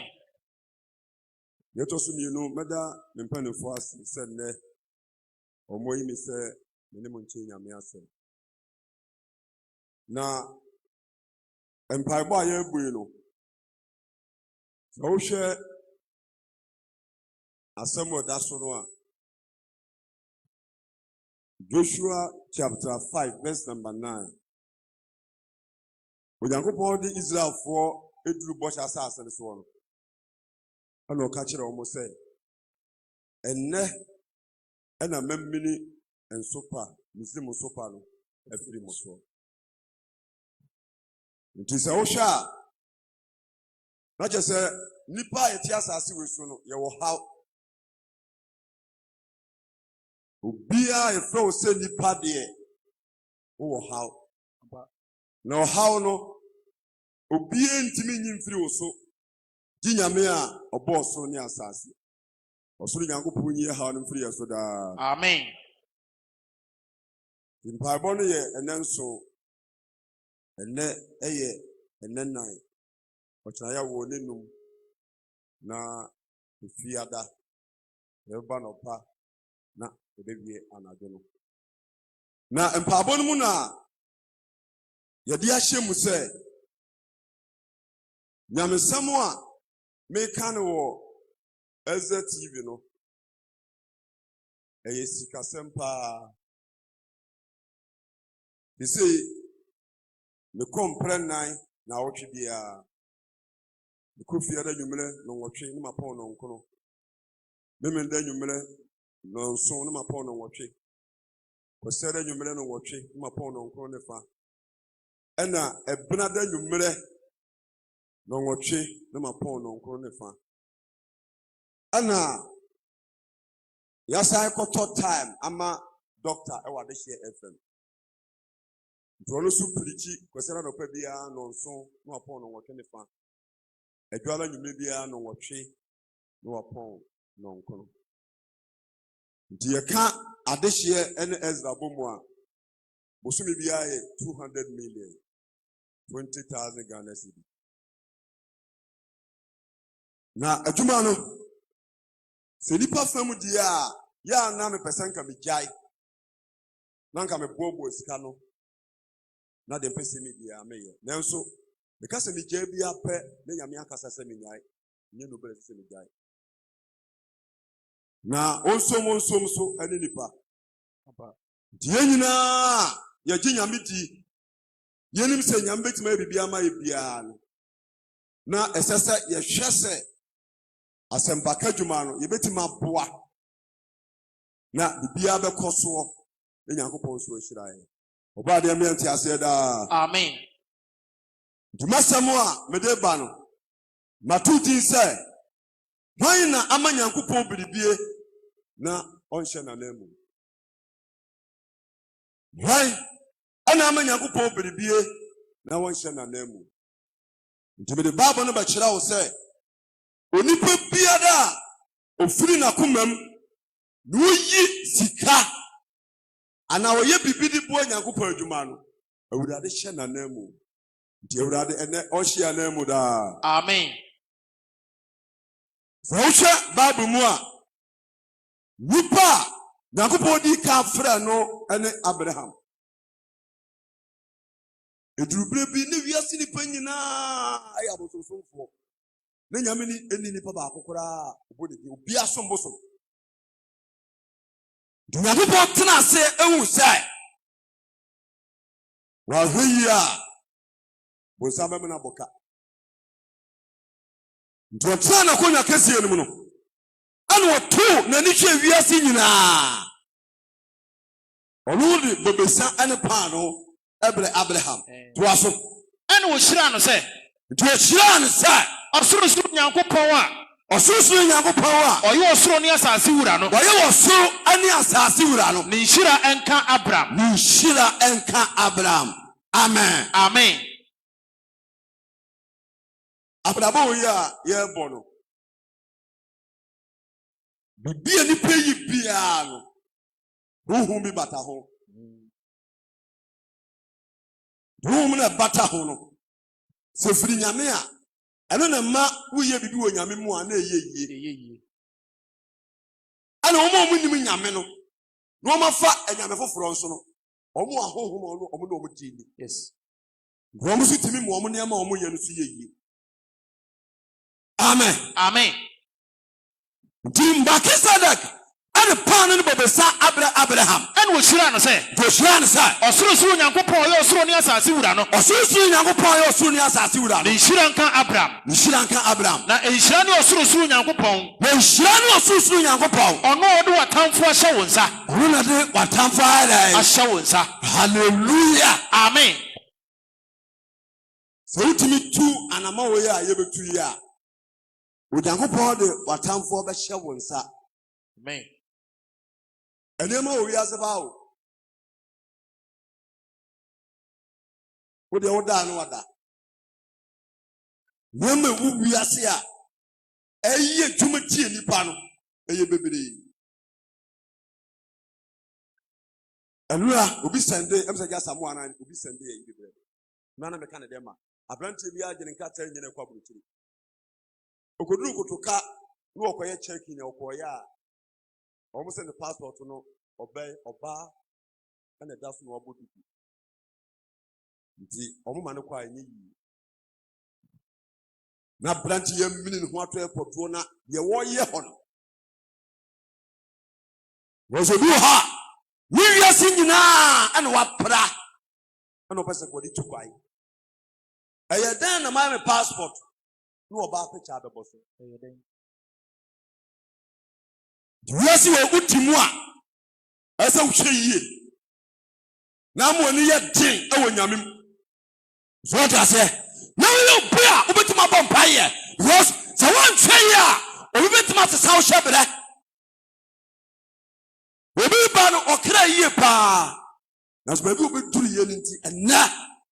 yɛtɔ so mmienu mɛda me mpanimfoɔ ase sɛ nnɛ ɔmmɔ yi me sɛ me ne mo nkyɛn nyame asɛm na mpaebɔ a yɛabue no sɛ wohwɛ asɛm a ɔda so no a Joshua chapter 5 verse number 9 Onyankopɔn de Israelfoɔ eduru bɔhyɛ asase no so no ɛna ɔka kyerɛ wɔn sɛ ɛnnɛ ɛna mmɛmmini nsopa Misraim nsopa no afiri mo so nti sɛ wohwɛ a na kyerɛ sɛ nnipa a yɛte asase wei so no yɛwɔ haw obiara yɛfrɛ wo sɛ nnipa deɛ wowɔ haw na ɔhaw no obiara ntumi nyi mfiri wo so gye nyame a ɔbɔɔ soro ne asase ɔsoro Nyankopɔn nyi haw no mfiri yɛ so daa Amen. mpaebɔ no yɛ ɛnɛ nso ɛnɛ ɛyɛ ɛnɛ nan ɔkyena yɛ wɔ n'enum na efiada ɛbɛba n'ɔpa na ɛbɛwie anadwo no na mpaebɔ no mu na yɛde ahyɛ mu sɛ nyamesɛm a meka no wɔ Ezra TV no ɛyɛ sikasɛm paa te sɛ mekɔ mprɛnnan na awɔtwe biara mekɔ fiada nnwummerɛ nɔnwɔtwe ne mapɔn nɔnkono memenda nnwummerɛ nɔnson ne mapɔn nɔnwɔtwe kɔsɛda nnwummerɛ nɔnwɔtwe ne mapɔn nɔnkono ne fa ɛna ɛbenada nnwummerɛ nɔnwɔtwe ne mapɔn nɔnkono ne fa ɛna yɛasan kɔtɔ time ama doctor ɛwɔ Adehyeɛ FM nti ɔno nso pirikyi kɔsɛda nɔpa biara nɔnson ne mapɔn nɔnwɔtwe ne fa adwala nnwummerɛ biara nɔnwɔtwe ne wapɔn nɔnkono nti yɛka Adehyeɛ ne Ezra bɔ mu a bosome biara yɛ 200 million 20,000 Ghana cedi na adwuma no sɛ nipa fam di a yɛ na mepɛ sɛ nka megyae na nka meboaboa sika no na de mpɛ sɛ media meyɛ nanso meka sɛ megyae bi apɛ na nyame akasa sɛ menyae nyɛ no bɛrɛ sɛ megyae na onsom so ɛne nipa nti yɛn nyinaa yɛgye nyame di yɛnim sɛ nyame bɛtumi ayɛ biribiara ma yɛ biara no na ɛsɛ sɛ yɛhwɛ sɛ asɛmpaka dwuma no yɛbɛtumi aboa na biribiara bɛkɔ soɔ na Nyankopɔn nso ahyira yɛn ɔbaa deɛ mmea nte aseɛ daa Amen. dwumasɛm a mede ba no mato din sɛ hwan na ama Nyankopɔn biribie na ɔnhyɛ n'anan mu hwan ɛna ama Nyankopɔn biribie na wɔnhyɛ n'anan mu nti mede Bible no bɛkyerɛ wo sɛ onipa biara a ofiri n'akoma mu na oyi sika ana ɔyɛ bibi de boa Nyankopɔn adwuma no Awurade hyɛ n'anan mu nti Awurade ɛnɛ ɔhyɛ n'anan mu daa Amen. sɛ wohwɛ Bible mu a nipa a Nyankopɔn di ka frɛ no ne Abraham edurubere bi ne wiase nipa nyinaa ayɛ abosonsomfoɔ ne nyame ni eni nipa baako koraa obɔ ne obi asom bosom Nyankopɔn tena ase ehu sɛ wahwɛ yi a bonsam bɛmɛ na bɔka nti ɔtena n'akonnwa kɛseɛ no mu no ɛna ɔtoo n'ani hwɛ wiase nyinaa ɔno de bobesa ne paano ɛbrɛ Abraham toa so ɛna wɔhyira no sɛ nti ɔhyira no sɛ ɔsorosoro Nyankopɔn a ɔsorosoro Nyankopɔn a ɔyɛ ɔsoro ne asase wura no wɔyɛ ɔsoro ne asase wura no ne nhyira ɛnka Abraham ne nhyira ɛnka Abraham amen Amen. abrabɔ yi a yɛrebɔ no Bibi ani pe yi bia no. Honhom bi bata ho. Honhom na bata ho no. Se firi nyame a eno na ma woyɛ bibi wɔ nyame mu a na ɛyɛ. Ana omo nim nyame no. No ma fa anyame foforo nso no. Omo ahohom no omo na omo tini. Yes. Omo so timi mo omo nneɛma omo yɛ no so yɛ. Amen. Amen. Tim Melchizedek and the pan and Bobesa Abraham. And we shira no say. We shira no say. Osuru Nyankopɔn yɛ osuru ne asase wura no. Osuru Nyankopɔn yɛ osuru ne asase wura no. Ne shira nka Abraham. Ne shira nka Abraham. Na shira ne osuru Nyankopɔn. Na shira ne osuru Nyankopɔn. Ɔno ɔde watamfo ahyɛ wo nsa. Ɔno na de watamfo ahyɛ wo nsa. Hallelujah. Amen. So utimi tu anama wo ya yebetu ya. Nyankopɔn de watamfo bɛhyɛ wo nsa. Amen. Enema wo wiase ba wo. Wo de wo da no wada. Nyama wo wiase a ɛyɛ dwuma tie nipa no ɛyɛ bebree. Ɛnura obi sende emsa gya samu anan obi sende yɛ bebree. Na na meka ne dem a abrante bi agye nka tare nyene kwa burutiri. Okoduru kotoka no okoye check in okoye a omo se ne passport no oba na da so no obodudu nti omo ma ne kwa enyi yi na branch ye mini ne ho ato airport na ye wo ye ho no wo so bi ha ni wiase nyina ana wapra ana opese ko di tukwai eye dan na ma me passport no oba picture abebo so eye dan wiase wo utimu a asa uhwe yie na mo ni ye den e wo nyamem so ta se na wo bu a obetima bompa ye because se won hwe ye a obetima se sawo hyebre obi ba no okra yie pa na so ba bi obeduru ye nti enna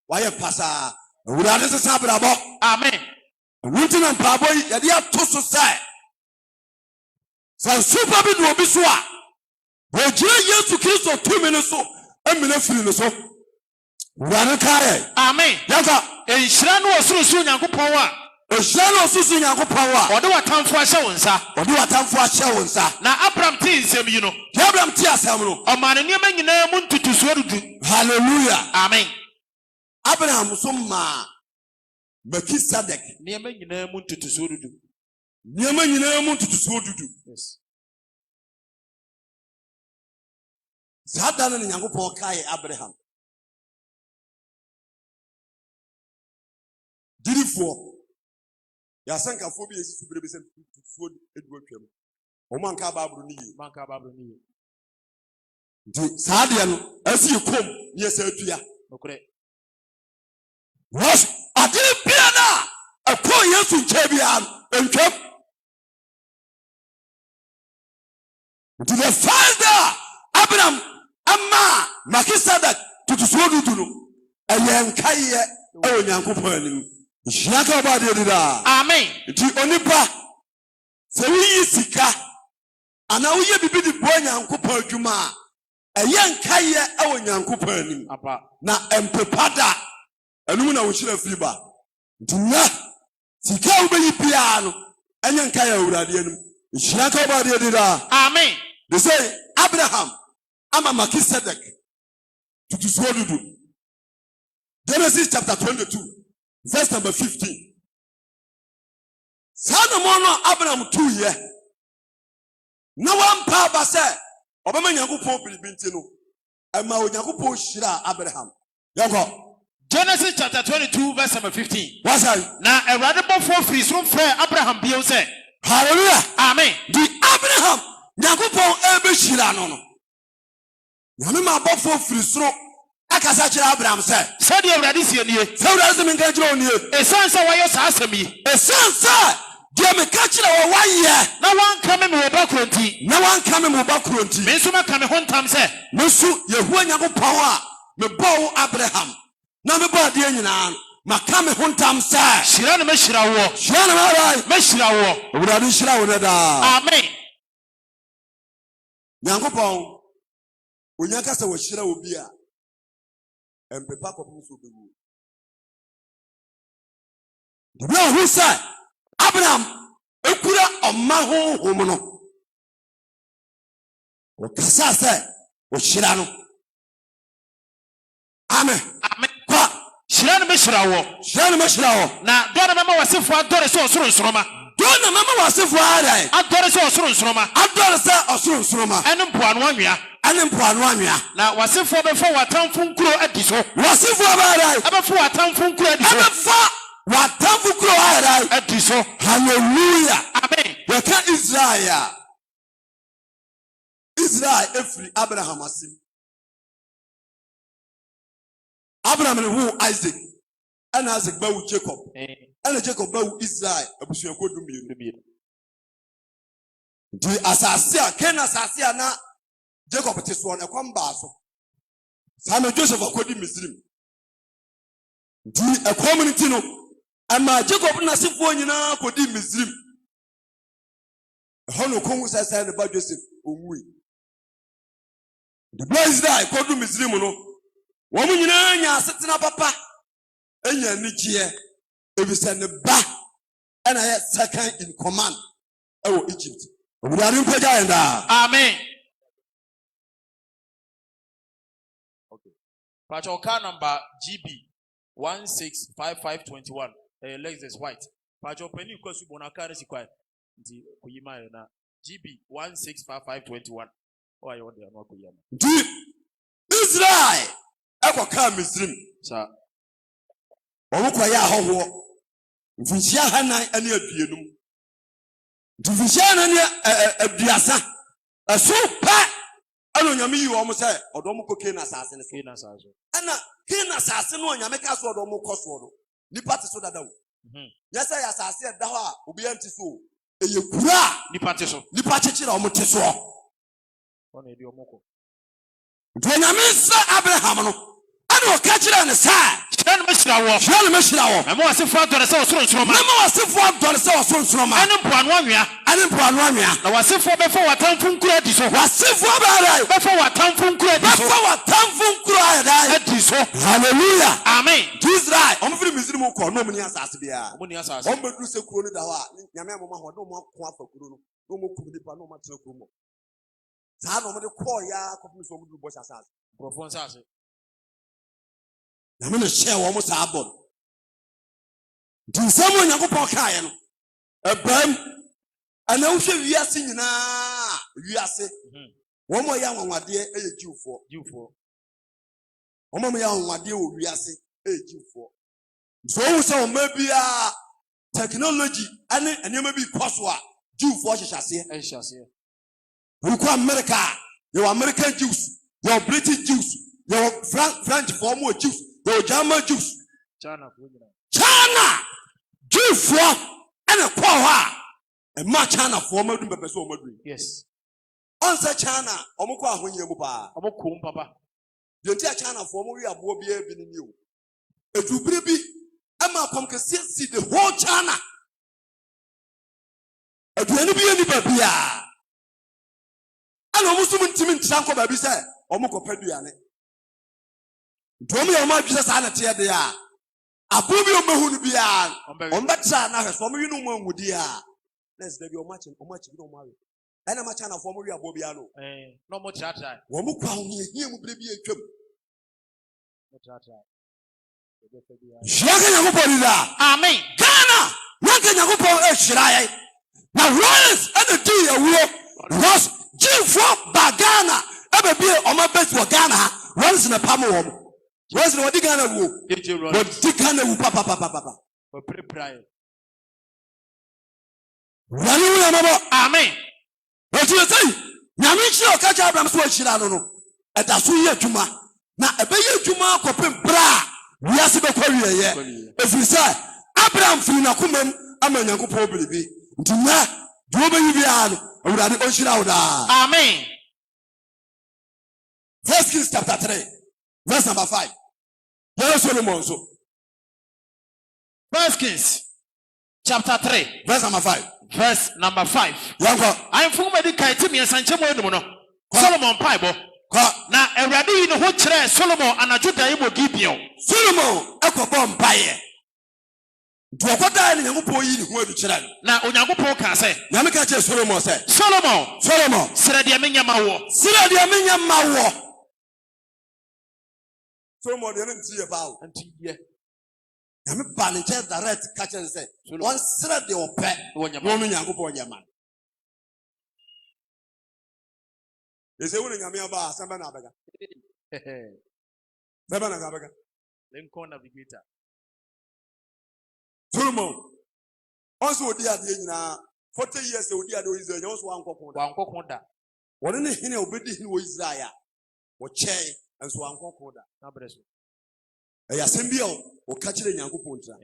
wa ye pasa owurade se sabrabo. Amen. Wunti na mpabo ye de ato so sai san super bi no obi so a wojira Yesu Kristo 2 minutes so amina firi no so wurade kae. Amen. Yaka enhyira no osuru Nyankopɔn a enhyira no osuru Nyankopɔn a ɔde watamfo ahyɛ wo nsa. ɔde watamfo ahyɛ wo nsa. Na Abraham te nsɛm yi no. Abraham te asɛm no. Ɔma ne nneɛma nyinaa mu ntutusuo dudu. Hallelujah. Amen. Abraham so ma Melchizedek nneɛma nyinaa mu ntutusuo dudu. Nneɛma nyinaa mu ntutusuo dudu. Yes. Sada no Nyankopɔn kae Abraham. Dirifo ya sankafo bi esi fibre bi se tutusuo edu atwam. Omo anka babru ni ye. Manka babru ni ye. Nti saade no asi kom ye sa atua. Okure. Was ade bia na akɔ Yesu nkyɛ bia ntwam. Nti the father Abraham ama Melchizedek tutusuo dudu no ɛyɛ nkae ɛwɔ Nyankopɔn anim. Nhyira ba de dida. Amen. Nti onipa sɛ woyi sika ana woyɛ bibi de boa Nyankopɔn adwuma a ɛyɛ nkae ɛwɔ Nyankopɔn anim. Na empepada enum na wo hyira firi ba. Nti na sika wo beyi bia no ɛnyɛ nkae awurade anim. Nhyira ba de dida. Amen. They say Abraham ama Melchizedek tutusuo dudu. Genesis chapter 22 verse number 15. Sana mono Abraham 2 year. Na wampa ba se obema Nyankopɔn bilibinti no. Ema Nyankopɔn hyira Abraham. Yanko. Genesis chapter 22 verse number 15. What's that? Na Awurade bɔfo firi so frɛ Abraham bio sɛ. Hallelujah. Amen. Di Abraham Nyankopɔn ebe hyira no no. Nyame ma bɔfo firi soro akasa kyerɛ Abraham sɛ sɛdeɛ Awurade sie nie. sɛ Awurade sɛ menka kyerɛ wo nie. Ɛsiane sɛ wɔyɛ saa asɛm yi. Ɛsiane sɛ deɛ meka kyerɛ wɔ woayɛ na wanka me wɔ ba koro nti. na wanka me mo ba koro nti. Me nso maka me ho ntam sɛ. Me nso Yehowa Nyankopɔn a mebɔ wo Abraham na mebɔ adeɛ nyinaa no maka me ho ntam sɛ hyira ne mɛhyira wo. hyira ne mɛhyira wo. Awurade hyira wo ne daa. Amen. Nyankopɔn onya kasa wo hyira obi a empepa kopum so bewu. Dibia hu say Abraham ekura ɔma honhom no. O kasa say o hyira no. Amen. Amen. Hyira no be hyira wo. Hyira no be hyira wo. Na do na mama wasefo adore so osoro nsoroma. Do na mama wasefo adai. Adore so osoro nsoroma. Adore so osoro nsoroma. Ene mpoano anwea. Ene mpoano anwea. Na wasefo befo watamfo nkuro adi so. Wasefo adai. Abefo watamfo nkuro adi so. Abefo watamfo nkuro adai. Adi so. Hallelujah. Amen. Weka Israel. Israel every Abraham asim. Abraham who Isaac. And Isaac bawu Jacob. And Jacob bawu Israel. Abusuako dumie. Di asasia ken asasia na Jacob te so na kwamba so. Sama Joseph akodi Misrim. Di a community no. Ama Jacob na sefo nyina akodi Misrim. Hono kongu sasa na ba Joseph onwui. The boys die kodu Misrim no. Wo mu nyina nya asetena papa. Enya nigie ebisa ne ba and I second in command oh Egypt. Amen. Okay. Pacho car number GB 165521. Lexus white. Pacho penny kosu bonaka resi kwa. Ndi kuyima na GB 165521. Oh I want to kuyama. Ndi Israel eko ka Misrim. Sir. Omukwa ya hoho. Mfinshia hanan ane aduenum. Mfinshia na ne aduasa. Aso pa ano nyame yi wo mo se odom koke na asase ne so. Na asase. Ana ke na asase no nyame ka so odom koso no. Nipa te so dadawo. Yesa ya asase da ho a obi anti so. Eye kura nipa te so. Nipa chechira o mo te so. Ona edi omoko. Nyame sa Abraham no. Ano ka kira ne sa Shall Mishra walk. Shall Mishra walk. And was a father so strong. Mama was a father so strong. I don't want one year. I didn't want 1 year. I was a for before a town from credit. So was a for before a town from credit. Before a town from credit. Hallelujah. Amen. Jesus right. I'm very miserable. No money as Asbia. Money as I'm going to say, Kuru Dawa. Yamama, no more quaffle. No more Kulipa, no more Trokumo. Zano, the call ya, copies of the boss as Profonsa. I'm going to share almost a bond. Do someone you go Pokayan? Abraham, and now we are singing. We are saying, one more young one, dear, a Jew for. One more young one, dear, we are saying, a Jew for. So maybe technology and you may be possible. Jew for shall say, I shall say. We call America, your American Jews, your British Jews, your French former Jews. The German Jews. China. Jew for and a power. And my China for Madrid. Yes. Answer China. Omokwa when you buy. Omokum papa. The entire China for Moria Bobby in you. If you baby, Emma Pumpkin see the whole China. If you be any baby, and almost women Sanko baby say, Omoko Peduane. Tomi oma bisa sana tie de a abobi omahunu bia ombetsa na hweso mo yinu mo ngudi a let's dey omachi bi no mawe ana macha na fo mo wi abobi a no no mo tratra wo mo kwa hu ehie mu bire bi atwam mo tratra shaka nyakopɔ da amen Ghana nyanka nyakopɔ ehira na royals and the awuo was G4 ba Ghana ebebie omabet wo Ghana royals na pam wo Where's what Ghana wo? What Ghana wo papa. For pray. Amen. What you say? Nyamichi o catch Abraham so chira no. Eta so ye adwuma. Na ebeye adwuma kopem bra. Wi ase be kwawie ye. Efisa Abraham fi na komam ama Nyankopɔn biribi. Ntima do be bia no. Awurade o chira wo da. Amen. 1 Kings chapter 3. Verse number 5. Yes, Solomon. 1 Kings chapter 3. Verse number 5. Verse number 5. Yanko. I am from Medicaid. Me and Sancho Mono. Solomon paibo. Na Awurade yi ne ho kyerɛ Solomon anadwo da yi wɔ Gibeon. Solomon ekɔbɔ mpaeɛ. Duokɔda ne Nyankopɔn yi ne ho adu kyerɛ no. Na Onyankopɔn ka sɛ, Nyame ka kyerɛ Solomon sɛ, Solomon, srɛ deɛ menyɛ ma wo. Srɛ deɛ menyɛ ma wo. Solomon deɛ ne nti yɛ baa o. Nti yɛ. Nyame ba ne nkyɛn direct ka kyerɛ no sɛ, wɔnsrɛ deɛ ɔpɛ na ɔno Nyankopɔn yɛ ma no. Yɛsɛ wo ne Nyame aba a asɛm bɛ na abɛka. Sɛ bɛ na abɛka. Lincoln Navigator. Solomon also odi ade nyinaa 40 years odi ade o Israel nyɛ so wankɔkɔ da. Wankɔkɔ da. Wɔne ne hene obedi hene wɔ Israel a wɔkyɛe nso wankɔkɔ da. Na breso. Ɛyɛ asɛm bi a ɔka kyerɛ Nyankopɔn ntra.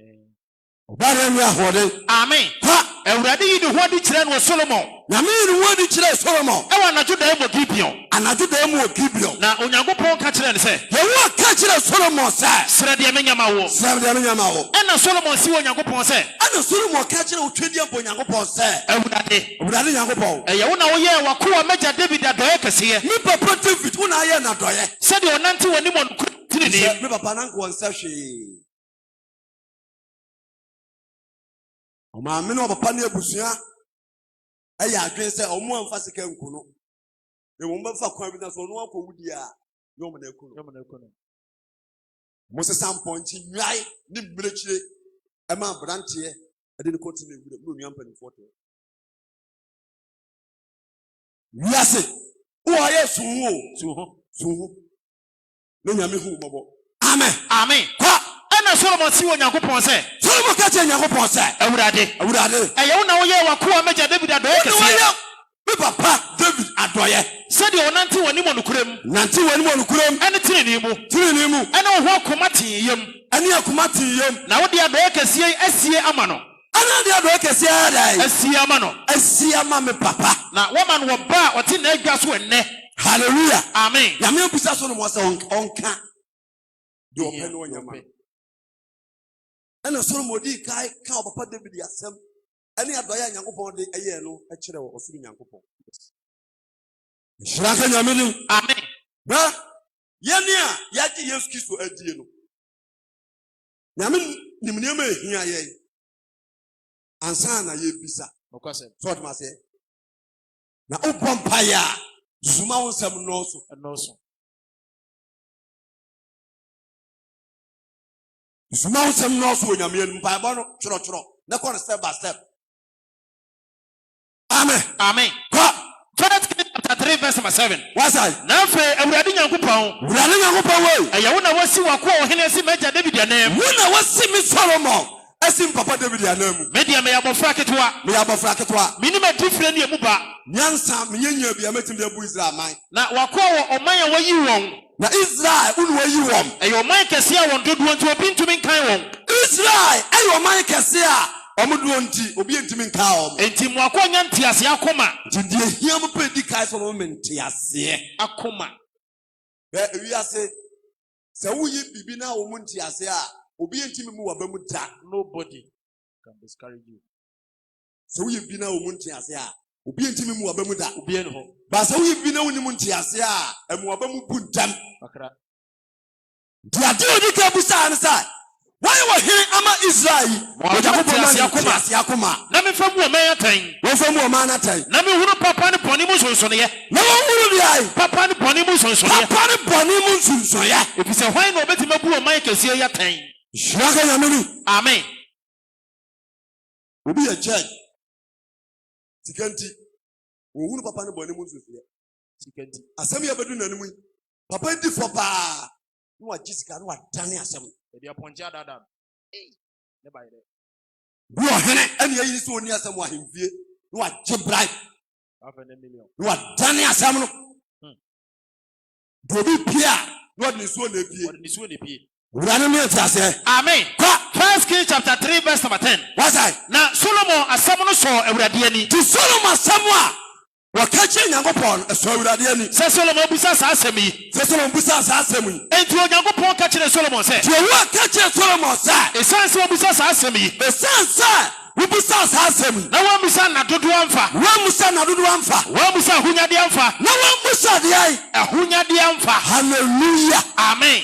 Ɔbaa ne ahoɔden. Amen. Ha! Awurade yi ne ho adi kyerɛ no Solomon. Nyame yi ne ho adi kyerɛ Solomon. Ɛwɔ anadwo da wɔ Gibeon. Anadwo da mu wɔ Gibeon. Na Onyankopɔn ka kyerɛ no sɛ, Yehowa ka kyerɛ Solomon sɛ, srɛ deɛ menyɛ ma wo. srɛ deɛ menyɛ ma wo. Ɛna Solomon si wɔ Onyankopɔn sɛ, Ɛna Solomon ka kyerɛ otwedeɛ mpo Nyankopɔn sɛ, Awurade Nyankopɔn. ɛyɛ wo na woyɛɛ w'akoa m'agya David adɔeɛ kɛseɛ. Me papa David wo na ayɛ n'adɔeɛ. Sɛdeɛ ɔnante w'anim wɔ tirinii. Me papa na nkɔ nsa hwee. Ɔmaame ne ɔpapa ne abusua ɛyɛ adwene sɛ ɔmo amfa sika nku no. Na wɔn bɛfa kwan bi na so ɔno akɔ wudi a ne ɔmo na eku no. Mo sesa mpɔnkye nwae ne mmirekyire ɛma abranteɛ ɛde ne kɔnti ne nwura mu onua mpanimfoɔ to. Wiase wo ayɛ suhu ne Nyame hu mɔbɔ. Amen. Ɛna Solomon si wɔ Onyankopɔn sɛ, Solomon ka kyerɛ Nyankopɔn sɛ, Awurade ɛyɛ wo na woyɛɛ w'akoa m'agya David adɔeɛ kɛseɛ. Me papa David adɔeɛ. Sɛdeɛ ɔnante w'anim wɔ nokorɛm. Ɛne tirinii mu. Ɛne wo ho akoma teeyam. Na wode adɔeɛ kɛseɛ yi asie ama no. Asie ama no. Me papa. Na woama no wɔ ba a ɔte n'adwa so ɛnnɛ. Hallelujah. Amen. Nyame bisa Solomon sɛ ɔnka deɛ ɔpɛ ne ɔnyama. Ɛna Solomon di ka ɔpapa David asɛm ɛne adɔeɛ a Nyankopɔn de ɛyɛ no ɛkyerɛ wɔ ɔsoro Nyankopɔn. Nhyira nka Nyame nim. Amen. Bra yɛne a yɛagye Yesu Kristo adie no. Nyame nim nneɛma ehia yɛn. Ansa na yɛbisa. Nokɔsɛm. So ɔtoma sɛ. Na wobɔ mpaeɛ a zuma wo nsɛm nnɔɔso. Zuma wo nsɛm nnɔɔso wɔ Nyame anim. Mpaebɔ no twerɔtwerɔ. Na kɔ no step by step. Amen. 1 Kings chapter 3 verse number 7. Wasai. Na afei Awurade Nyankopɔn. Wei. Ɛyɛ wo na wasi w'akoa ɔhene asi m'agya David anam. Wo na wasi me Solomon asi papa David anam mu. Me deɛ meyɛ abɔfra ketewa. Menim adifire ne emu ba. Nyansa menyanya bia metim de abu Israel man. Na w'akoa wɔ ɔman a wayi wɔn. Na Israel unu wayi wɔn. Ɛyɛ ɔman kɛse a wɔn dodoɔ nti obi ntumi nkan wɔn. Israel ɛyɛ ɔman kɛse a ɔmodoɔ nti obi ntumi nka wɔn. Enti mo akɔ nya ntease akoma. Nti deɛ hia mo pɛ di kae sɛ ɔmo ntease akoma. Bɛ ewiase sɛ woyi bibi na ɔmo ntease a obi ntumi mu waba mu da. Nobody can discourage you. Sɛ woyi bibi na ɔmo ntease a obi ntumi mu waba mu da. Obi en ho. Ba sɛ woyi bibi na ɔmo ntease a ɛmu waba mu bu ntam. Akra. Dia de odi ka busa an sa. Why were here ama Israel? Ntease akoma. Na me famu ɔman atan. Wo famu ɔman atan. Na me hunu papa ne bɔne mu sonsoneyɛ. Na wo hunu biai. Papa ne bɔne mu sonsoneyɛ. Efisɛ hwan na obetime bu ɔman kɛseɛ yɛ atan. Hyira ka Nyame. Amen. Obi yɛ judge. Sikanti. Wo hunu papa ne bɔne mu sonsoneyɛ. Sikanti. Asɛm yɛ bedu nanim yi. Papa di fo pa. No wa Jessica no wa dane asɛm. They are poncha dada. Never there. Who are hene? And you so near someone him view. No, I jib bright. $500,000. No, I done asam. Do be Pierre. What is so the P. Run me at Amen. 1 Kings chapter 3 verse number 10. What's I? Now Solomon as someone saw a radiani. To Solomon someone. What catching upon a so radiani. Says Solomon Busas Assemi. Says Solomon Busas Assemi. And to Yango catching Solomon said. To what catching Solomon said. A sense of Busas Assemi. The sense, sir. wobusa saa asɛm na wamusa na dodo amfa wamusa na dodo amfa wamusa ahunyade amfa na wamusa de ai ahunyade amfa. hallelujah Amen.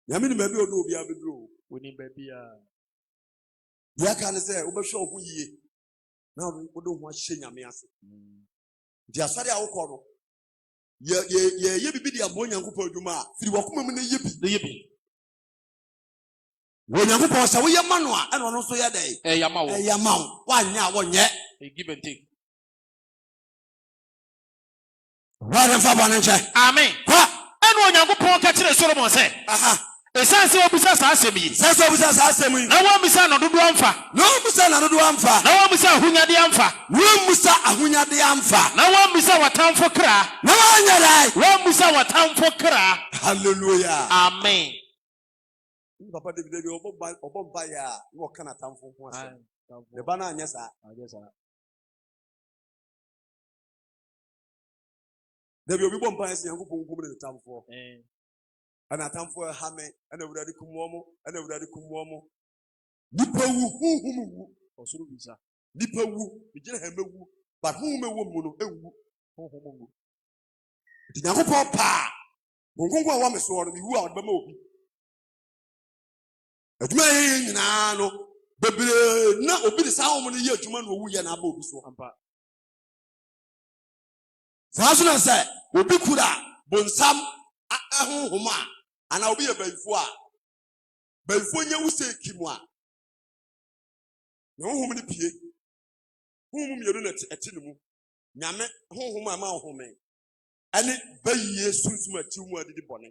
nyame ni mabi odo obi abedro Woni baby a. ya ka ne sɛ wobɛhwɛ wo ho yie na wode ho ahyɛ nyame ase nti asɔre a wokɔ no yɛ bibi de abɔ nyankopɔn adwuma a firi wakoma mu na yɛ bi wɔ nyankopɔn sɛ woyɛ ma no a ɛna ɔno nso yɛ dɛn Ɛyɛ ma wo. ɛyɛ ma wo woanyɛ a wɔnyɛ Give and take. wade mfa bɔne nkyɛ Amen. kɔ ɛne onyankopɔn ka kyerɛ Solomon sɛ aha ɛsiane sɛ wabusa saa asɛm yi sɛ sɛ wobusa saa asɛm yi na wamusa na dodo amfa na wobusa na dodo amfa na wamusa ahunyade amfa na womusa ahonyade amfa na wamusa watamfo kra na woanyɛ dɛn wamusa watamfo kra. hallelujah Amen. papa david bi ɔbɔ mpa yɛ a na ɔka n'atamfo ho asɛm ne ba no anyɛ saa dabi obi bɔ mpa yɛ sɛ nyankopɔn nkum ne n'atamfoɔ ɛna atamfoɔ ɛha me ɛna awurade kum wɔn mo ɛna awurade kum wɔn mo nipa wu huhum wu Ɔsoro bisa. nipa wu egyina ha mewu but huhum ewu mu no ewu Honhom mu. nti nyankopɔn paa nkonko a wɔn me soɔ no mi wu a ɔde bɛma obi adwuma yɛ nyinaa no bebree na obi de saa wɔn no yɛ adwuma na owu yɛ na aba obi so Ampa. saa so na sɛ obi kura bonsam honhom a ana obi yɛ bayifo a bayifo nyɛ wo sɛ ki mu a na honhom no pie honhom mmienu na ɛte ne mu nyame honhom a ma honhom ɛne bayie sunsum ati mu adidi bɔne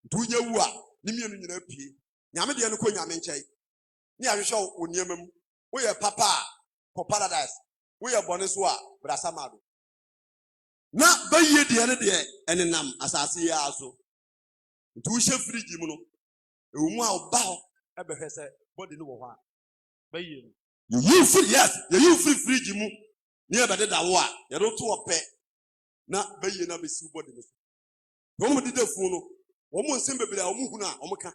nti wonya wu a ne mmienu nyinaa pie nyame deɛ no kɔ nyame nkyɛn ne ahwehwɛ wo nneɛma mu woyɛ papa a kɔ paradise woyɛ bɔne so a brasa mado na bayie deɛ ne deɛ ɛne nam asase yi a so nti wohyɛ firigi mu no ɛwɔ mu a ɔba hɔ ɛbɛhwɛ sɛ bɔde no wɔ hɔ a Bayi no. yɛyi firi firigi mu ne yɛbɛdeda wo a yɛde to ɔpɛ na bayie no abɛsi bɔde no so wɔn deda fuo no wɔn nsɛm bebree a wɔn hunu a wɔn ka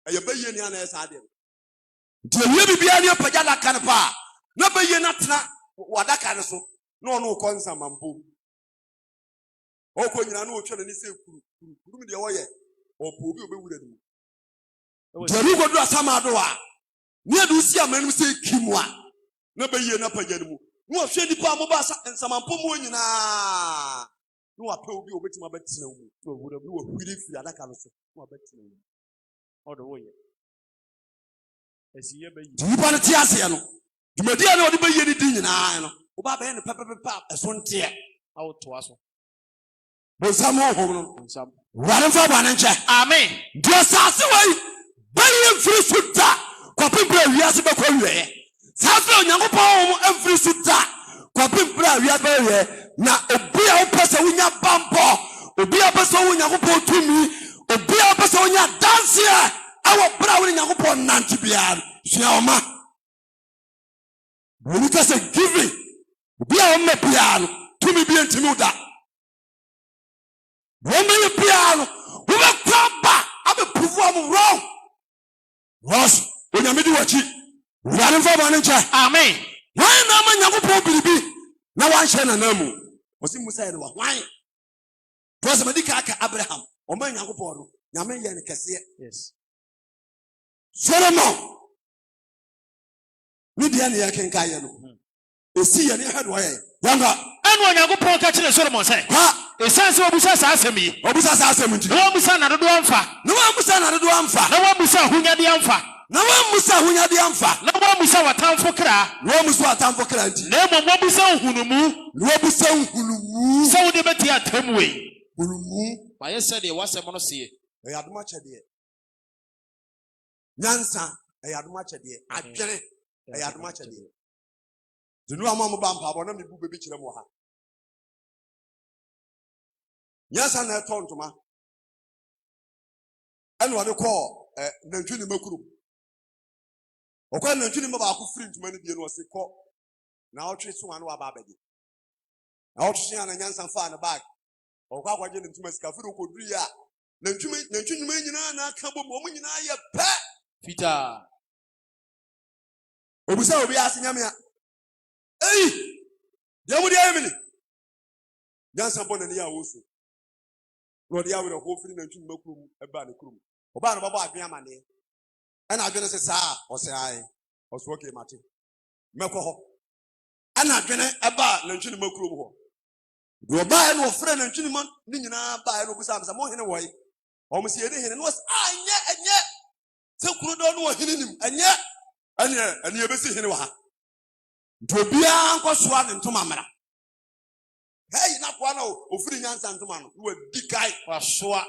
ɛyɛ bayie ne ana ɛsɛ adeɛ nti ɛwia biribiara ne apagya adaka no paa na bayie no atena wɔ adaka no so na ɔno kɔ nsamampo ɔkɔ nyina na ɔtwa n'ani sɛ kuru mu deɛ wɔyɛ ɔpɔ obi obɛwura no mu nti ɛno kɔdu asamado a ne yɛde wosi amana no sɛ ki mu a na bayie no apagya no mu na ɔhwɛ nnipa a moba nsamampo mu nyinaa na wapɛ obi a obɛtumi abɛtena wo mu na wahwiri firi adaka no so na wabɛtena wo mu Ɔde wo yɛ. Ɛsi yɛ bayi. nti nnipa no te aseɛ no dwumadi a na ɔde bayie no di nyinaa no woba bɛyɛ no pɛpɛpɛpɛ a ɛso nteɛ Awo toa so. bonsam honhom no Nsam. wurade mfa bɔne nkyɛ Amen. nti asase wei bayie mfiri so da kɔpem berɛ a wiase bɛkɔ awieɛ saa so na onyankopɔn honhom amfiri so da kɔpem berɛ a wiase bɛkɔ awieɛ na obi a wopɛ sɛ wonya bampɔ obi a wopɛ sɛ wo onyankopɔn tumi obi a wopɛ sɛ wonya danseɛ ɛwɔ berɛ a wo ne nyankopɔn nante biara no sua ɔma bɔne ka sɛ giving obi a wɔmma biara no tumi bi ntimi wo da wɔn bɛyɛ biara no wobɛkɔ aba abɛpufu ɔmo wrong wɔs onyame di wɔkyi wurade mfa bɔne nkyɛ Amen. wɔn na ama nyankopɔn biribi na wanhyɛ nana mu wɔsi musa yɛ no wɔ hwan tɔ sɛ madi ka aka abraham ɔma nyankopɔn no nyame yɛ no kɛseɛ Yes. solomon ne deɛ ne yɛkenka yɛ no ɛsi yɛ ne yɛhwɛ de wɔyɛ yɛnka ɛne onyankopɔn ka kyerɛ Solomon sɛ ha ɛsiane sɛ wabusa saa asɛm yi ɔbusa saa asɛm nti na wamusa na dodo amfa na wamusa na dodo amfa na wamusa ahunyade amfa na wamusa ahonyade amfa na wamusa watamfo kra na wamusa atamfo kra nti na mmom wabusa nhunumu na wabusa nhulumu sɛ wode bɛtie atam wei. nhulumu Mayɛ sɛdeɛ wasɛm no seɛ. ɛyɛ adom akyɛdeɛ nyansa ɛyɛ adom akyɛdeɛ adwene ɛyɛ adom akyɛdeɛ dunu ama mo ba mpaabɔ na mebu bɛbi kyerɛ mo wɔ ha nyansa na ɛtɔ ntoma ɛna ɔde kɔɔ nantwi ne makuro ɔkɔ nantwi ne ma baako firi ntoma no bie no ɔse kɔ na ɔtwe so ano aba abɛgye na ɔtwe so na nyansa faa ne baag ɔkɔ akɔgye ne ntoma sika firi ɔkɔduru yi a nantwi nnwuma nyinaa na aka bɔ mu ɔmo nyinaa yɛ pɛ Fita. Obusa obi asinyamia. Hey! Yamudi ayemini. Jansa bona ni ya wosu. Lord ya we ho firi na ntwum makrum eba ne krum. Oba na babo adwen amane. Ana adwen se saa o se ai. O so ke mate. Mekọ ho. Ana adwen eba na ntwum makrum ho. Do ba na ofre na ntwum man ni nyina ba na obusa amsa mo hene wo yi. O mo se yede hene no anye enye. Se kunu do no hene nim enye anye ebesi hene wa ha. Do bia nkosoa ne ntoma mara. Hey, na kwa na ofiri nyansa ntoma no we dikai Wasoa.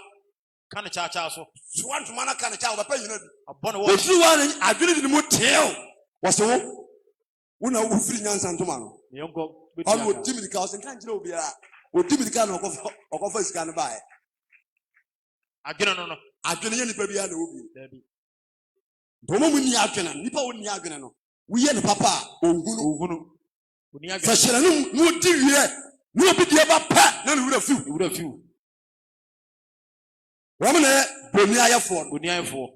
Kan cha so. soa ntoma na kana cha papa yina bi. Abon wo. Ofiri wa ne adwene di mu teo. Wase wo. Una ofiri nyansa ntoma no. Yonko. Ono otimi ka o se kan jira obi a. Otimi ka na okofa sika no bae. Adwene no. Adwene ye nipa bia na obi. Dabi. Domo mu ni adwene nipa wo ni adwene no. Wiye ne papa ohunu. Oni adwene. Fashion no mu di wie. No obi die ba pa na no wura fiu. Wo me boni ayefo. Oni ayefo.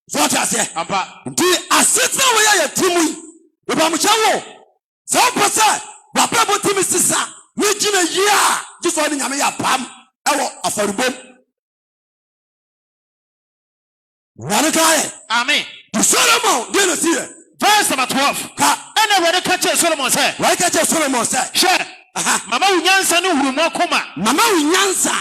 So ta se. Ampa. Nti aseta wo ya timu. We ba mu chawo. So pasa, ba pa bo timi sisa. We gina yia. Jiso ni nyame ya pam. Ewo afarubom. Wane kae. Amen. The Solomon, dey no see. Verse number 12. Ka Ene wede kache Solomon say. why kache Solomon say. She. Mama unyansa ni hurumu akoma. Mama unyansa.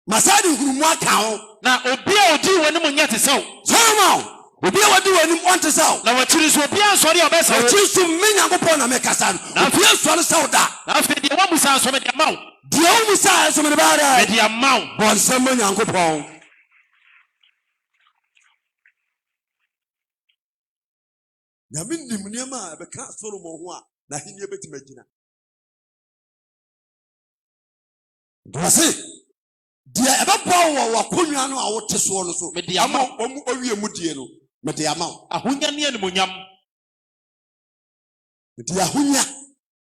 Masadi hurumu aka ho. Na obi a odi wani mu nyate saw. Solomon, obi a wadi wani wante saw. Na wachiri so obi ansori obesa. Wachiri so me Nyankopon na me kasa no. Obi ansori saw da. Na afi de wa musa so me de amaw. De o musa so me ba da. Me de amaw. Bon sembo Nyankopon. Nyame nim niema be ka Solomon ho a na henie betima gina. Dwase dia ebe pawo wa konwa no a wote so no so. Me de amaw. Omu owie mu die no. Me de amaw. Ahonya ne animonyam. Dia ahonya.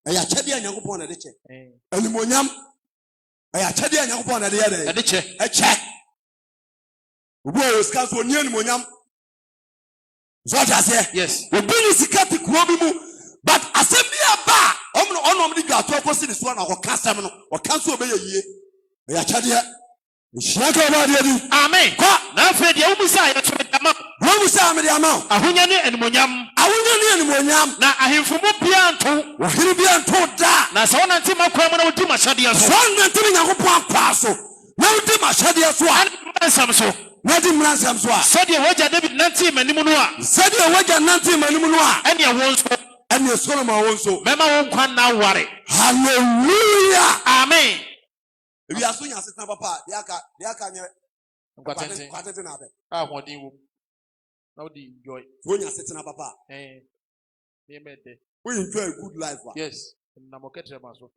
Eya chede Nyankopon na de che. Animonyam. Eya chede Nyankopon na de ye de. E de che. E che. Obu o ska so ni animonyam. So say Yes. Obi ni sikati kuo bi mu but asemi aba onom di gwa to akosi ni so na ko kasem no o kanso obeye yie e ya chade nhia ka ba de di Amen. Kwa Na afi de wo musa ya so me de amaw. wo musa me de amaw Ahonya ne animonyam. awunya ni animonyam Na ahemfo mu bia nto. wo hiri bi anto da Na so na ntima kwa mu na wodi mashade so. so ntimi Nyankopon akwa so na wudi mashade so a Ansam so. na di mransam so a So de woja David nanti manimu no a. sadi waja nanti manimu no a Ene won so. ene Solomon won so Mema won kwan na ware. hallelujah Amen. ebi aso nya setna papa de aka nye Kwatente. kwatente na be Ah hodin wo. Na wodi enjoy. wo nya setna papa Me mede. we enjoy a good life wa Yes. Na mo ketre ma so.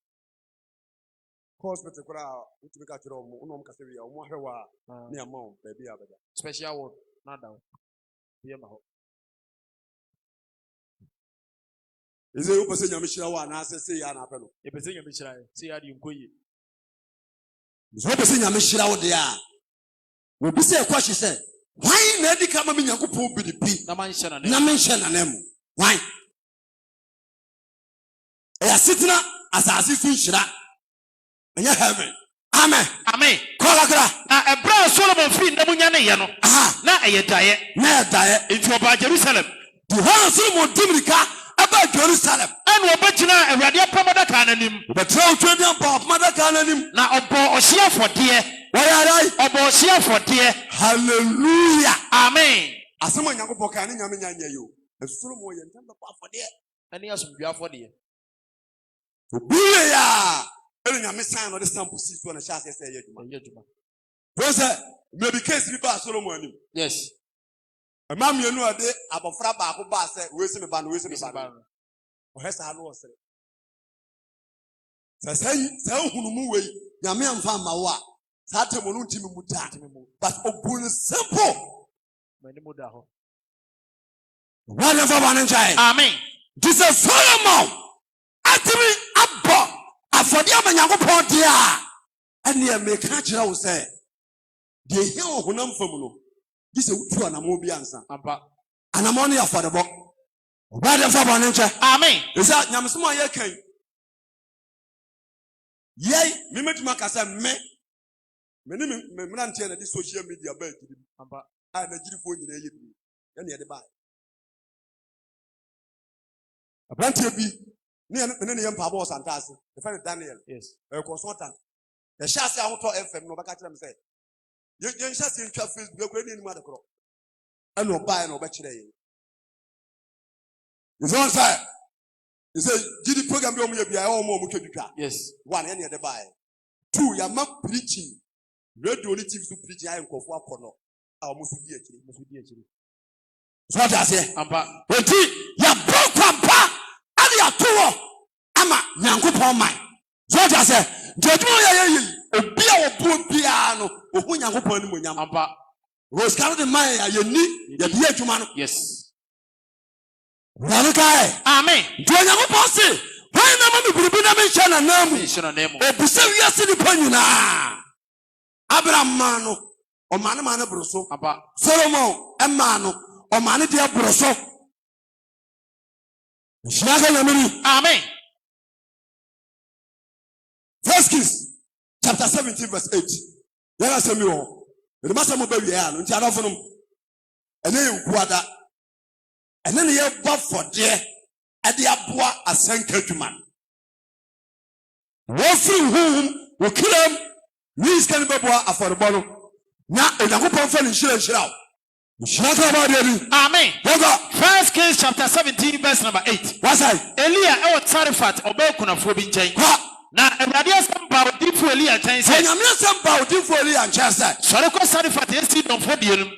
hospital kura utumi ka kire omo unom ka se wi omo hwewa na ya mawo baby abeda Special word na down. Ye ma ho. eze wo pese nya mehira wa na asese ya na apelo E pese nyame chira e. Se ya di nkoyi. zo pese nya mehira wo de a wo bi se kwashi se why na edi ka ma me Nyankopon bi di pi Na man hye na ne. na me nhye na nemu why ya sitina asasi su nhira enya heaven amen Amen. kola kra Na ebra Solomon fi ndamunya ne ye no. aha Na eye daye. na dae Enti oba Jerusalem. the whole Solomon dimrika aba Jerusalem Anu obagina Awurade apamada ka nanim. betra otwedi ampa mada ka nanim Na obo ohye afode. wayarai Obo ohye afode. hallelujah Amen. asema Nyankopon ka ne nyame nyanya yo Solomon ye ntam ba afode Ani asomdwa afode. obiye ya ele nyame san no de sample si so na sha se ye djuma Eye djuma. wose maybe case bi ba Solomon anim Yes. ema mienu ade abofra ba ko ba se we se me ba no we se me ba no o hesa no osere sa hunumu we nyame amfa ma wo a sa temo no ntimi mu da but obun simple Mani mu da ho. whatever one enjoy Amen. Jesus Solomon atimi abo afodi amanyankopon dia ene e meka kira wo se de hia honam fam no This is true and I'm be answer. Ampa. And I'm only for the book. Bad and for one. Amen. Is that Yamasuma Yakan? Yea, Mimit Macasa me. Many men tell this social media bed. Ampa. I had a phone in the evening. And yet the buy. A plenty of be near the Pabos and Tass, the friend Daniel. Yes. A consultant. The chassis out of FM, no back at them say. You just in traffic, you're going in mother crop. And no buy no bachelor. It's one side. He says, did the program be all more? Yes. One, any other buy. Two, you're not preaching. Radio only TV to preach. I am for one corner. I almost be actually. So what I say? Ampa. When you broke Pampa, and you are two. Ama, Yanko Palmine. So what I say? Judgment, a beer or poor piano, or when Yanko Palmine. Ampa. Rose Canada, my, you need the dear to man. Yes. Ranakai. Amen. Do you know what? Why never be mentioned a name? Mention a name. A Busia City Panuna. Abraham Mano, or Manamana Brusso. Ampa. Solomon, and Mano, or Manatia Brusso. Amen. First Kings, chapter 17, verse 8. There are some more. The master will be here, and Tianophonum. And then you quarter. And then you have bought for dear at the Abua as Saint Kirkman. Wolfing whom will kill him. Luis Canibabua for the bottom. Now, a young person in Shirao. Amen. First Kings chapter 17, verse number 8. What's I? Elia ewa Sarifat obekuna fubi nchen. Na Ebrania samba odifu Elia nchen se. Enyamia samba odifu Elia nchen se. Sore ko Sarifat esi don fodi enum.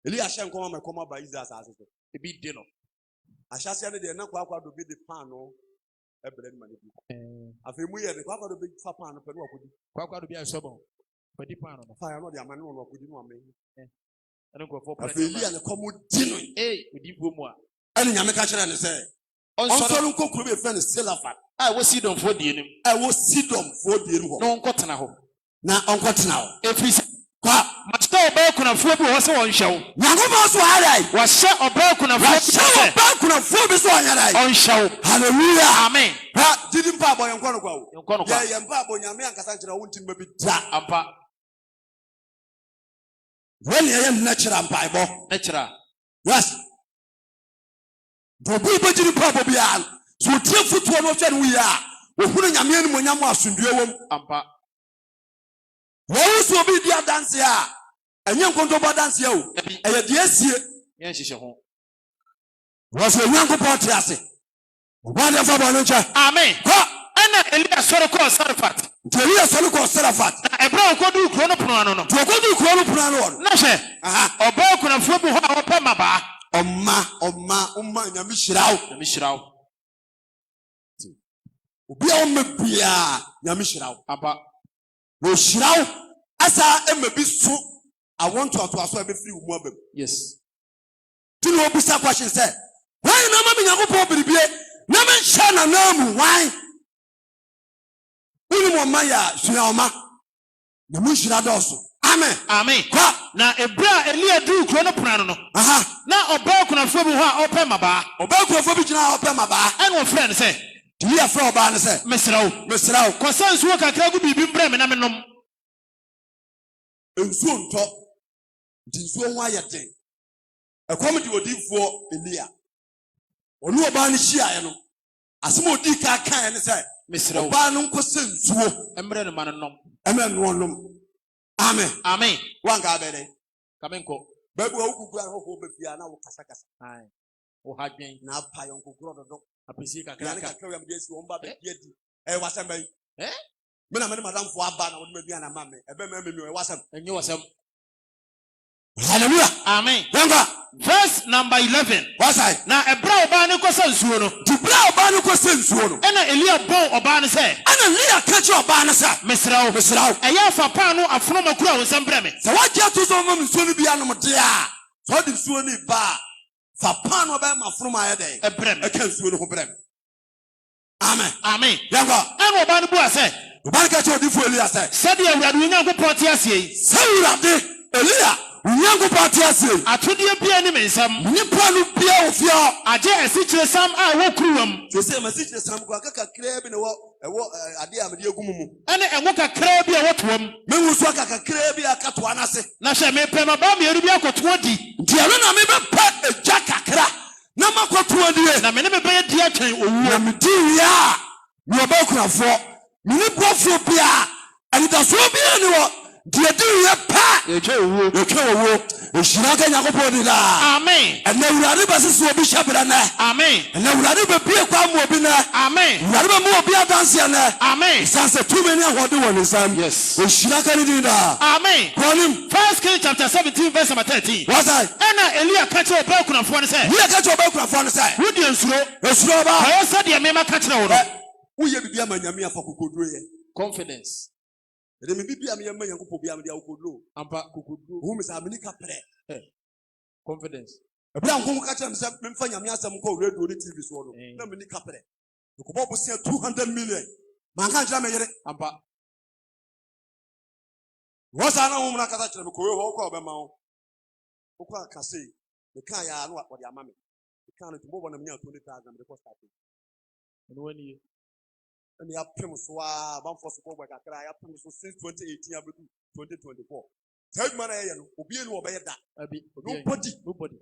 Elia shen koma me koma ba Israel asase. Ebi de no. Ashase ne de na kwa do bi de pan no ebele ni mani bi. Afemu ye de kwa do bi fa pan no pelu akodi. Kwa do bi asobo. Padi pan no. Fa ya no de amane no akodi no ame. Eno ko for president. Elia ne komo di no. Odifu mu a. Ene nyame ka kire ne se. Onsoro nko kuro be friend Selafat. Wo sidon fodi enum. Wo sidon fodi enum ho. No nkotena ho. Na onkotena ho. Efisi kwa machita obekuna fubi ho se won hyew. Nyankopon so harai. Wa hye obekuna fubi se. Wa obekuna fubi so harai. On hyew. Hallelujah. Amen. Ha didi mpa boy nko no kwa wo. Nko no kwa. Ye mpa boy nyame ankasa nkira wo ntim bi da. Ampa. When you am natural Bible. Natural. Yes. Dobu be jiri pa bo bia. So tie futu no hwe no wi a. Ohunu nyame anu monyam asundue wom. Ampa. Wo so bi dia dance a. Enye nkonto bo dance o. Eye de asie. Yen hihye ho. Wo so nyankopon te ase. Ogbade fa bo no nche. Amen. Ko ana Elia soro ko Sarifat. Elia soro ko Sarifat. Ebra ko du kro no pono no no. To ko du kro no pono no. Na hye. Aha. Oba kuna fubi ho a opa maba. Oma nyame hyirawo. Nyame hyirawo. Obi a oma bia nyame hyirawo. Ampa. Wo hyirawo asa emabi so I want to aso ebe free mu abam. Yes. Tinu obusa question say, why na ma me Yakobon biribie na me hye na namu why? Uni mo maya suyaoma. Na mu hyira doso. Amen. Amen. Na Ebra Elia du kro no pono no. Aha. Na oba kuna fubi ho a opa maba. Oba kuna fubi gina opa maba. En wo friend say, Elia fra oba ne say, mesrawo. Ko sansu wo kakra gu bibi mbre me na me nom. Ensuo nto. Nsuo ho ayeten. Ekom di odifuo Elia. Onu oba ne hia ye no. Asem odi ka kan ne say, mesrawo. Oba no nkose nsuo. Embre ne man nom. Emre no nom. Amen. Amen. Wanga bele. Kamenko. Babu okugu ahofo befia na wo kasa kasa. Ai. Wo hadwen na pa yon kokoro dodo. Apesi kakra ka ka yam desi wo mba be di. Wasam bai. Me na me madam fo aba na wo me bia na mame. Ebe me me wasam. Enye wasam. Hallelujah. Amen. Wanga. Verse number 11. Wasai. Na Ebra oba ne kosa nsuo no. Ebra oba ne kosa nsuo no. Ena Elia bon oba ne say. Ana Elia ka che oba ne say. Mesrawo. Eya fa pa no afono makura wo nsem bre me. Se waje to so mam nsuo no bia no mo de a. So de nsuo ni ba. Fa pa no ba ma afono ma ye den. Ebre me. E kan nsuo no ho bre me. Amen. Amen. Yanga. Ena oba ne bua say. Oba ka che odi fu Elia say. Se de Awurade Nyankopon te ase yi. Se Awurade Elia Nyankopɔn te ase. Atodie bia ne me nsam. Nipa no bia ofia. Agye asikyire sam a wo kuruwam. So say masikyire sam kwa kakra bi ne wo ade amede agumu. Ene enwo kakra bi a wotoam. Mewu so kakra bi akatoa na se. Na hwe me pema ba me bi akoto di. Nti ano na me be pa eja kakra. Na makoto die. Na me ne be di atwen owu. Na me di ria. Me obakunafo. Me ne bofo bia. Ani da so bia ne wo. Die di ria pa. Eje owu. Oshira ka Yakobɔ di la. Amen. Ena wurade ba sisi obi hyabra na. Amen. Ena wurade be bie kwa mo obi na. Amen. Wurade ba mo obi adanse na. Amen. Sanse too many ahode won nsam. Yes. Oshira ka di da. Amen. Konim. 1 Kings chapter 17 verse 13. What's that? Ena Elia ka che oba kunafo ne say. Elia ka che oba kunafo ne say. Wodi nsuro. Esuro ba. Ayo sa de me ma ka kire wo no. Wo ye bibia manyame afa kokoduro ye. Confidence. Ede me bibia me yamba Yankopɔ bia me de akokoduro. Ampa kokoduro. Wo me sa me ni ka pre. Confidence. Ebra nko ka che me say me mfa nyame asem ko radio ni TV so no. Na me ni ka pre. Yankopɔ bo se 200 million. Man kan jira me yere. Ampa. Wo sa na wo mu na kata kire me ko yo ho ko obema wo. Wo ko aka sei. Me kan ya no wo de ama me. Me kan no tumbo na me nya 20,000 me de ko start. No wani. And you have prim so one for support by Kakra, I have since 2018 up to 2024. Third man, Obi and Obey that. Nobody.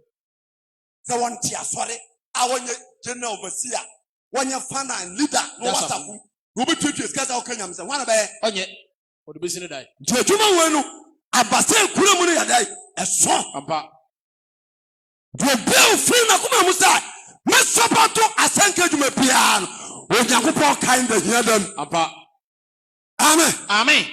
So one tear, sorry. I want your general overseer, one your founder and leader, no what's up. Ruby Twitches, Kata Okanyam, and one of them. Oh, yeah. What the business die? Juma Wenu, Abase Kuramuni Adai, a song. Ampa. The bill free Nakuma Musa, Miss Sabato, Asanka Jume Piano. Yankopɔn kind of hear them. Amen. Amen.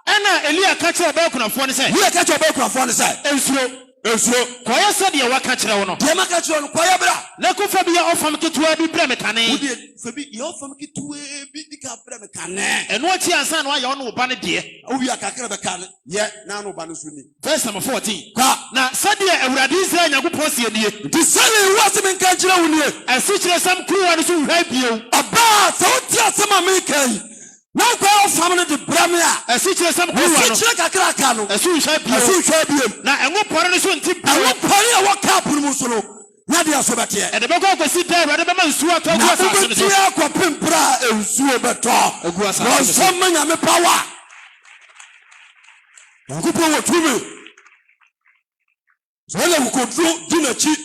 Ena Elia ka kire oba kunafo ne say. Elia ka kire oba kunafo ne say. Ensuro. Koya se de wa ka kire wo no. De ma ka kire no koya bra. Na ko fa bi ya ofam ketuwa bi bra me kane. Wo de fa bi ya ofam ketuwa bi di ka bra me kane. Eno achi ansa na ya no ba ne de. Wo wi aka kire be kane. Ye na no ba no so ni. Verse number 14. Na sade Awurade Israel Nyankopɔn sie die. Di sale wase me kan kire wo nie. Asikyire sam kuruwa no so hwa bio. Aba so ti asema me kan. Na kwa family de bramia. Asikyire sam kuruwa no. Asikyire kakra ka no. Asu hwa bio. Na enwo pore no so nti bio. Enwo pore a waka puru mu so no. Na de aso bete. E de be kwa kwesi da Awurade be ma nsuo atɔ gu asase no so. Na be kwa pimpra ensuo beto. Egu asase. No so manya me power. Yankopɔn wo tumi. So le wukodro di na chi.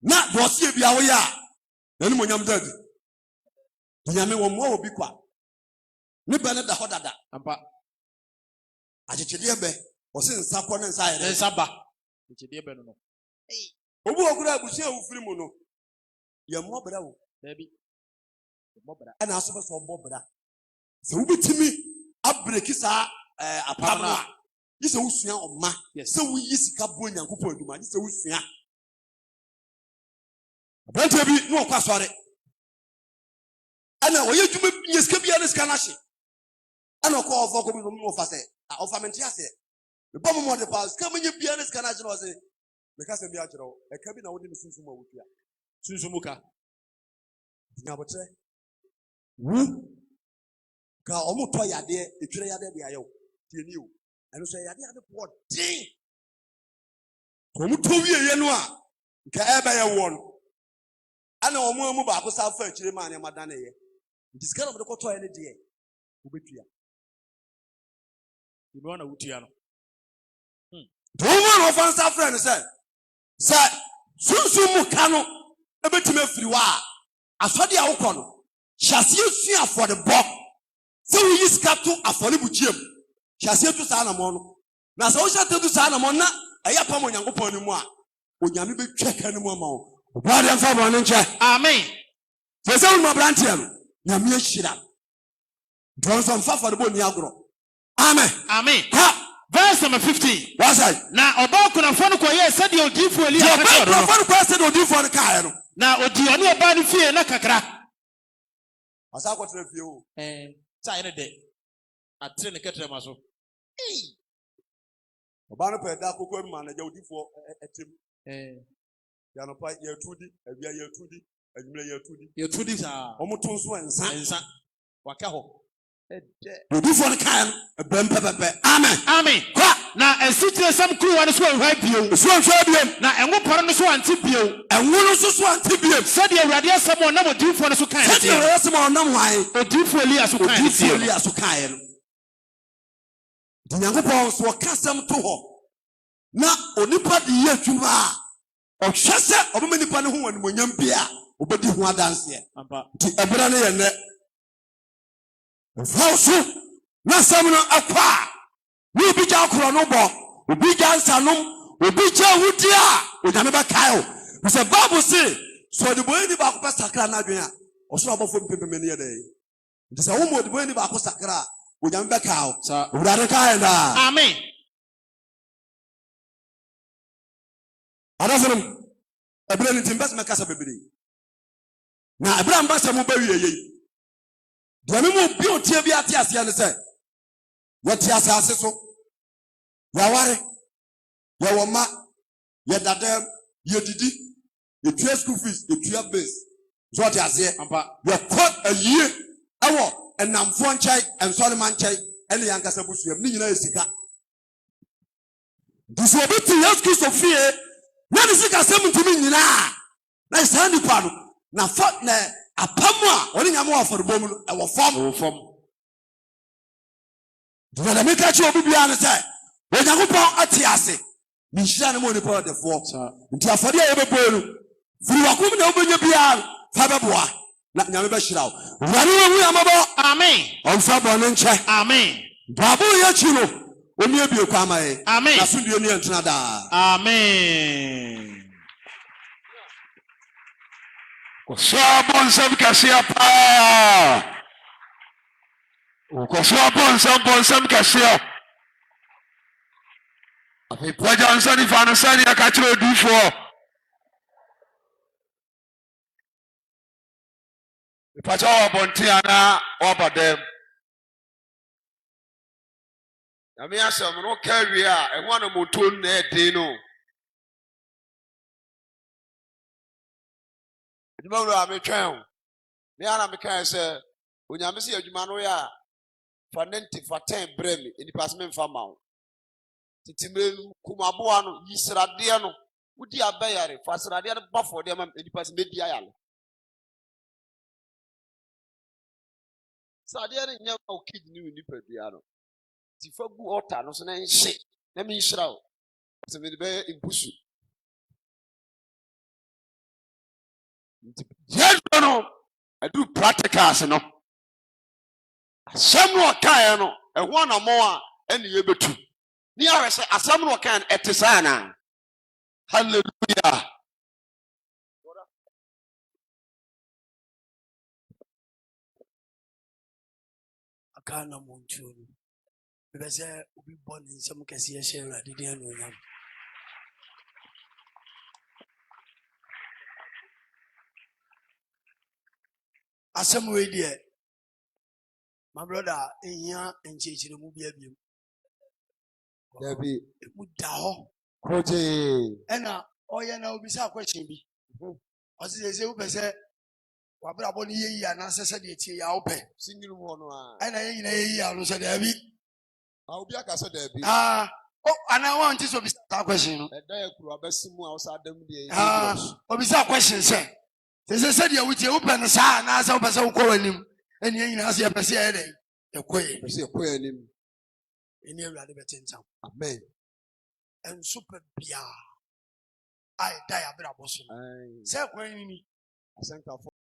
Na do se bia wo ya. Na ni monyam dadi. Nyame wo mo obi kwa. Ne be ne da ho dada. Ampa. Achichide be. O se nsa kɔ ne nsa yere. Nsa ba. Achichide be no. Obu okura abusia ufiri mu no. Ye mo bra wo. Baby. Mo bra. Ana aso be so bo bra. Se wo bitimi abreki sa apam no. Yise usua oma. Se wo yisika bo Nyankopɔn aduma. Yise usua. Abante bi no kwa sɔre. Ana oye dwuma yesika bia ne sika na hye. Ana ko ofo ko bi no fa se. Ofa mente ase. Me bɔ mo de pa sika menye bia ne sika na hye no se. Me ka se bia kyerɛ wo. E ka bi na wo de ne sunsun ma wotua. Sunsun muka. Nya botre. Wu. Ka omo to yade, etwere yade de ayew. Tie ni o. Eno so yade po din. Omo to wie ye no a. Nka ebe ye wo no. Ana omo mu ba ko sa fa akire ma ne madane ye. Diska no de ko to ye ne de. Obetua. Ibo na wutua no. Domo no fa nsa friend say. Say sunsun mu ka no ebetime firi wa. Asode a wo kɔ no. Hyase sua for the box. So we use cap to afɔle buchiem. Hyase to sa na mo no. Na so wo hyate to sa na mo na ɛyɛ pam Onyankopɔn ni mu a. Onyame be tweka ni mu ama wo. Oba de mfa bo ne nche. Amen. Fese wo ma branche no. Nyame ahyira. Donso mfa for the bo ni agoro. Amen. Amen. Verse number 15. What's that? Na oba kunafo no koye sɛ de odifo Elia ka kyerɛ no. Oba kunafo no koye sɛ de odifo no kae no. Na odi ɔne oba no fie na kakra. Asa akɔtena fie o. Sa yene de. Atre ne ketre ma so. Oba no pɛ da kokɔ ma na ja odifo etim. Ya no pa ye tudi, awia ye tudi, adwumre ye tudi. Ye tudi sa. Omo to nso ensa. Waka ho. Odifo no kae no, bɛmpɛpɛpɛ. Amen. Amen. Kwa na esitire sam kuruwa no so ahwa bio so ahwa bio na enwo poro no so ante bio enwo no so ante bio sɛde awurade asɛm ɔnam odifo no so kan sɛde awurade asɛm ɔnam hwan odifo Elias so kan odifo Elias so kan no di Nyankopɔn so ɔka asɛm to hɔ na onipa de yɛ adwuma a ɔhwɛ sɛ ɔbɛma nipa no ho animonyam bia obedi ho adanseɛ nti ɛbra no yɛ nnɛ mfaw so na asɛm no akɔ a ne obi gya korɔ no bɔ obi gya nsanom obi gya awudi a onyame bɛkae wo sɛ Bible se sɛ ɔde bɔyɛni baako pɛ sakra no adwene a ɔsoro abɔfo mpempem no yɛ dɛ nti sɛ woma ɔde bɔyɛni baako sakra a onyame bɛkae wo owurade kae daa amen adasenom ɛberɛ no nti mpɛ sɛ mɛkasa bebree na ɛberɛ a mba sɛ mobɛwie yei deɛ me mu bi otie bi ate aseɛ ne sɛ yɛte asase so yɛware yɛwɔ ma yɛdadam yɛdidi yɛtua school fees yɛtua base so ɔte aseɛ yɛkɔ ayie ɛwɔ ɛnamfoɔ nkyɛn ɛnsɔrema nkyɛn ɛne yɛankasa busuam ne nyinaa yɛ sika nti sɛ obi te Yesu Kristo fie na ne sika sɛm ntumi nyinaa na saa nipa no na fa na apam a ɔne nyame wɔ afɔrebɔ mu no ɛwɔ fam nti na meka kyerɛ obi biara ne sɛ Onyankopɔn ate ase ne nhyira ne ma onipa ɔdefoɔ nti afɔde a yɛbɛbɔe no firi wakom na wobɛnya biara fa bɛboa na nyame bɛhyira wo wurade wɔhu yamabɔ amen ɔmfa bɔne nkyɛ amen baabo yɛ akyi no ɔni abie kwa ama yɛ amen na somdue ne yɛntena daa amen Kosabo nsɛm kɛseɛ paa Kosabo nsɛm kɛseɛ afei pagya nsa nifa no sɛne yɛka kyerɛ odiyifoɔ mepagya wɔ abɔnten anaa wɔaba dam nyame asɛm no woka awie a ɛho anammɔntuo no na ɛden no adwuma wura a metwɛn ho me ara mekae sɛ onyame sɛ adwuma no yɛ a fa 90 fa 10 brɛ me nnipa sɛ memfa ma wo titimire no kumaboa no yi sradeɛ no wodi abɛyare fa sradeɛ no ba fɔdeɛ ma nnipa sɛ mɛdi ayale sradeɛ no nyɛ wo kid ne wo nipadua no ti fa gu ɔta no so na nhye na menhyira wo sɛ mede bɛyɛ impusu nti yɛdɔ no aduru practicals no asɛm no ɔkaeɛ no ɛho anammɔn a ɛne yɛbɛtu ni ara sɛ asɛm no ɔkaeɛ no ɛte saa na hallelujah aka na montuo no bɛbɛ sɛ obi bɔ ne nsɛm kɛseɛ hyɛ awurade din anuonyam asɛm wei deɛ my brother ɛhia nkyerɛkyerɛmu bi abiem dabi ɛmu da hɔ koje ɛna ɔyɛ na obisa question bi ɔse sɛ wopɛ sɛ wabrabɔ no yɛyi anaasɛ sɛdeɛ tie yɛ wopɛ sinyirum hɔ no a ɛna yɛ nyina yɛyi a no sɛ daabi obi aka sɛ dabi anaa wante sɛ obisa saa question no ɛda yɛ kuro abɛsi mu a wosa adam deɛ obisa question sɛ sɛdeɛ wotie wopɛ no saa anaasɛ wopɛ sɛ wokɔ w'anim ɛne yɛ nyinaa sɛ yɛpɛ sɛ yɛyɛ dɛn yɛkɔɛ sɛ yɛkɔ anim ɛne awurade bɛte ntam amen ɛnso pɛ biaa a ɛda yɛ abrabɔ so no sɛ kwan no ni asɛnkafo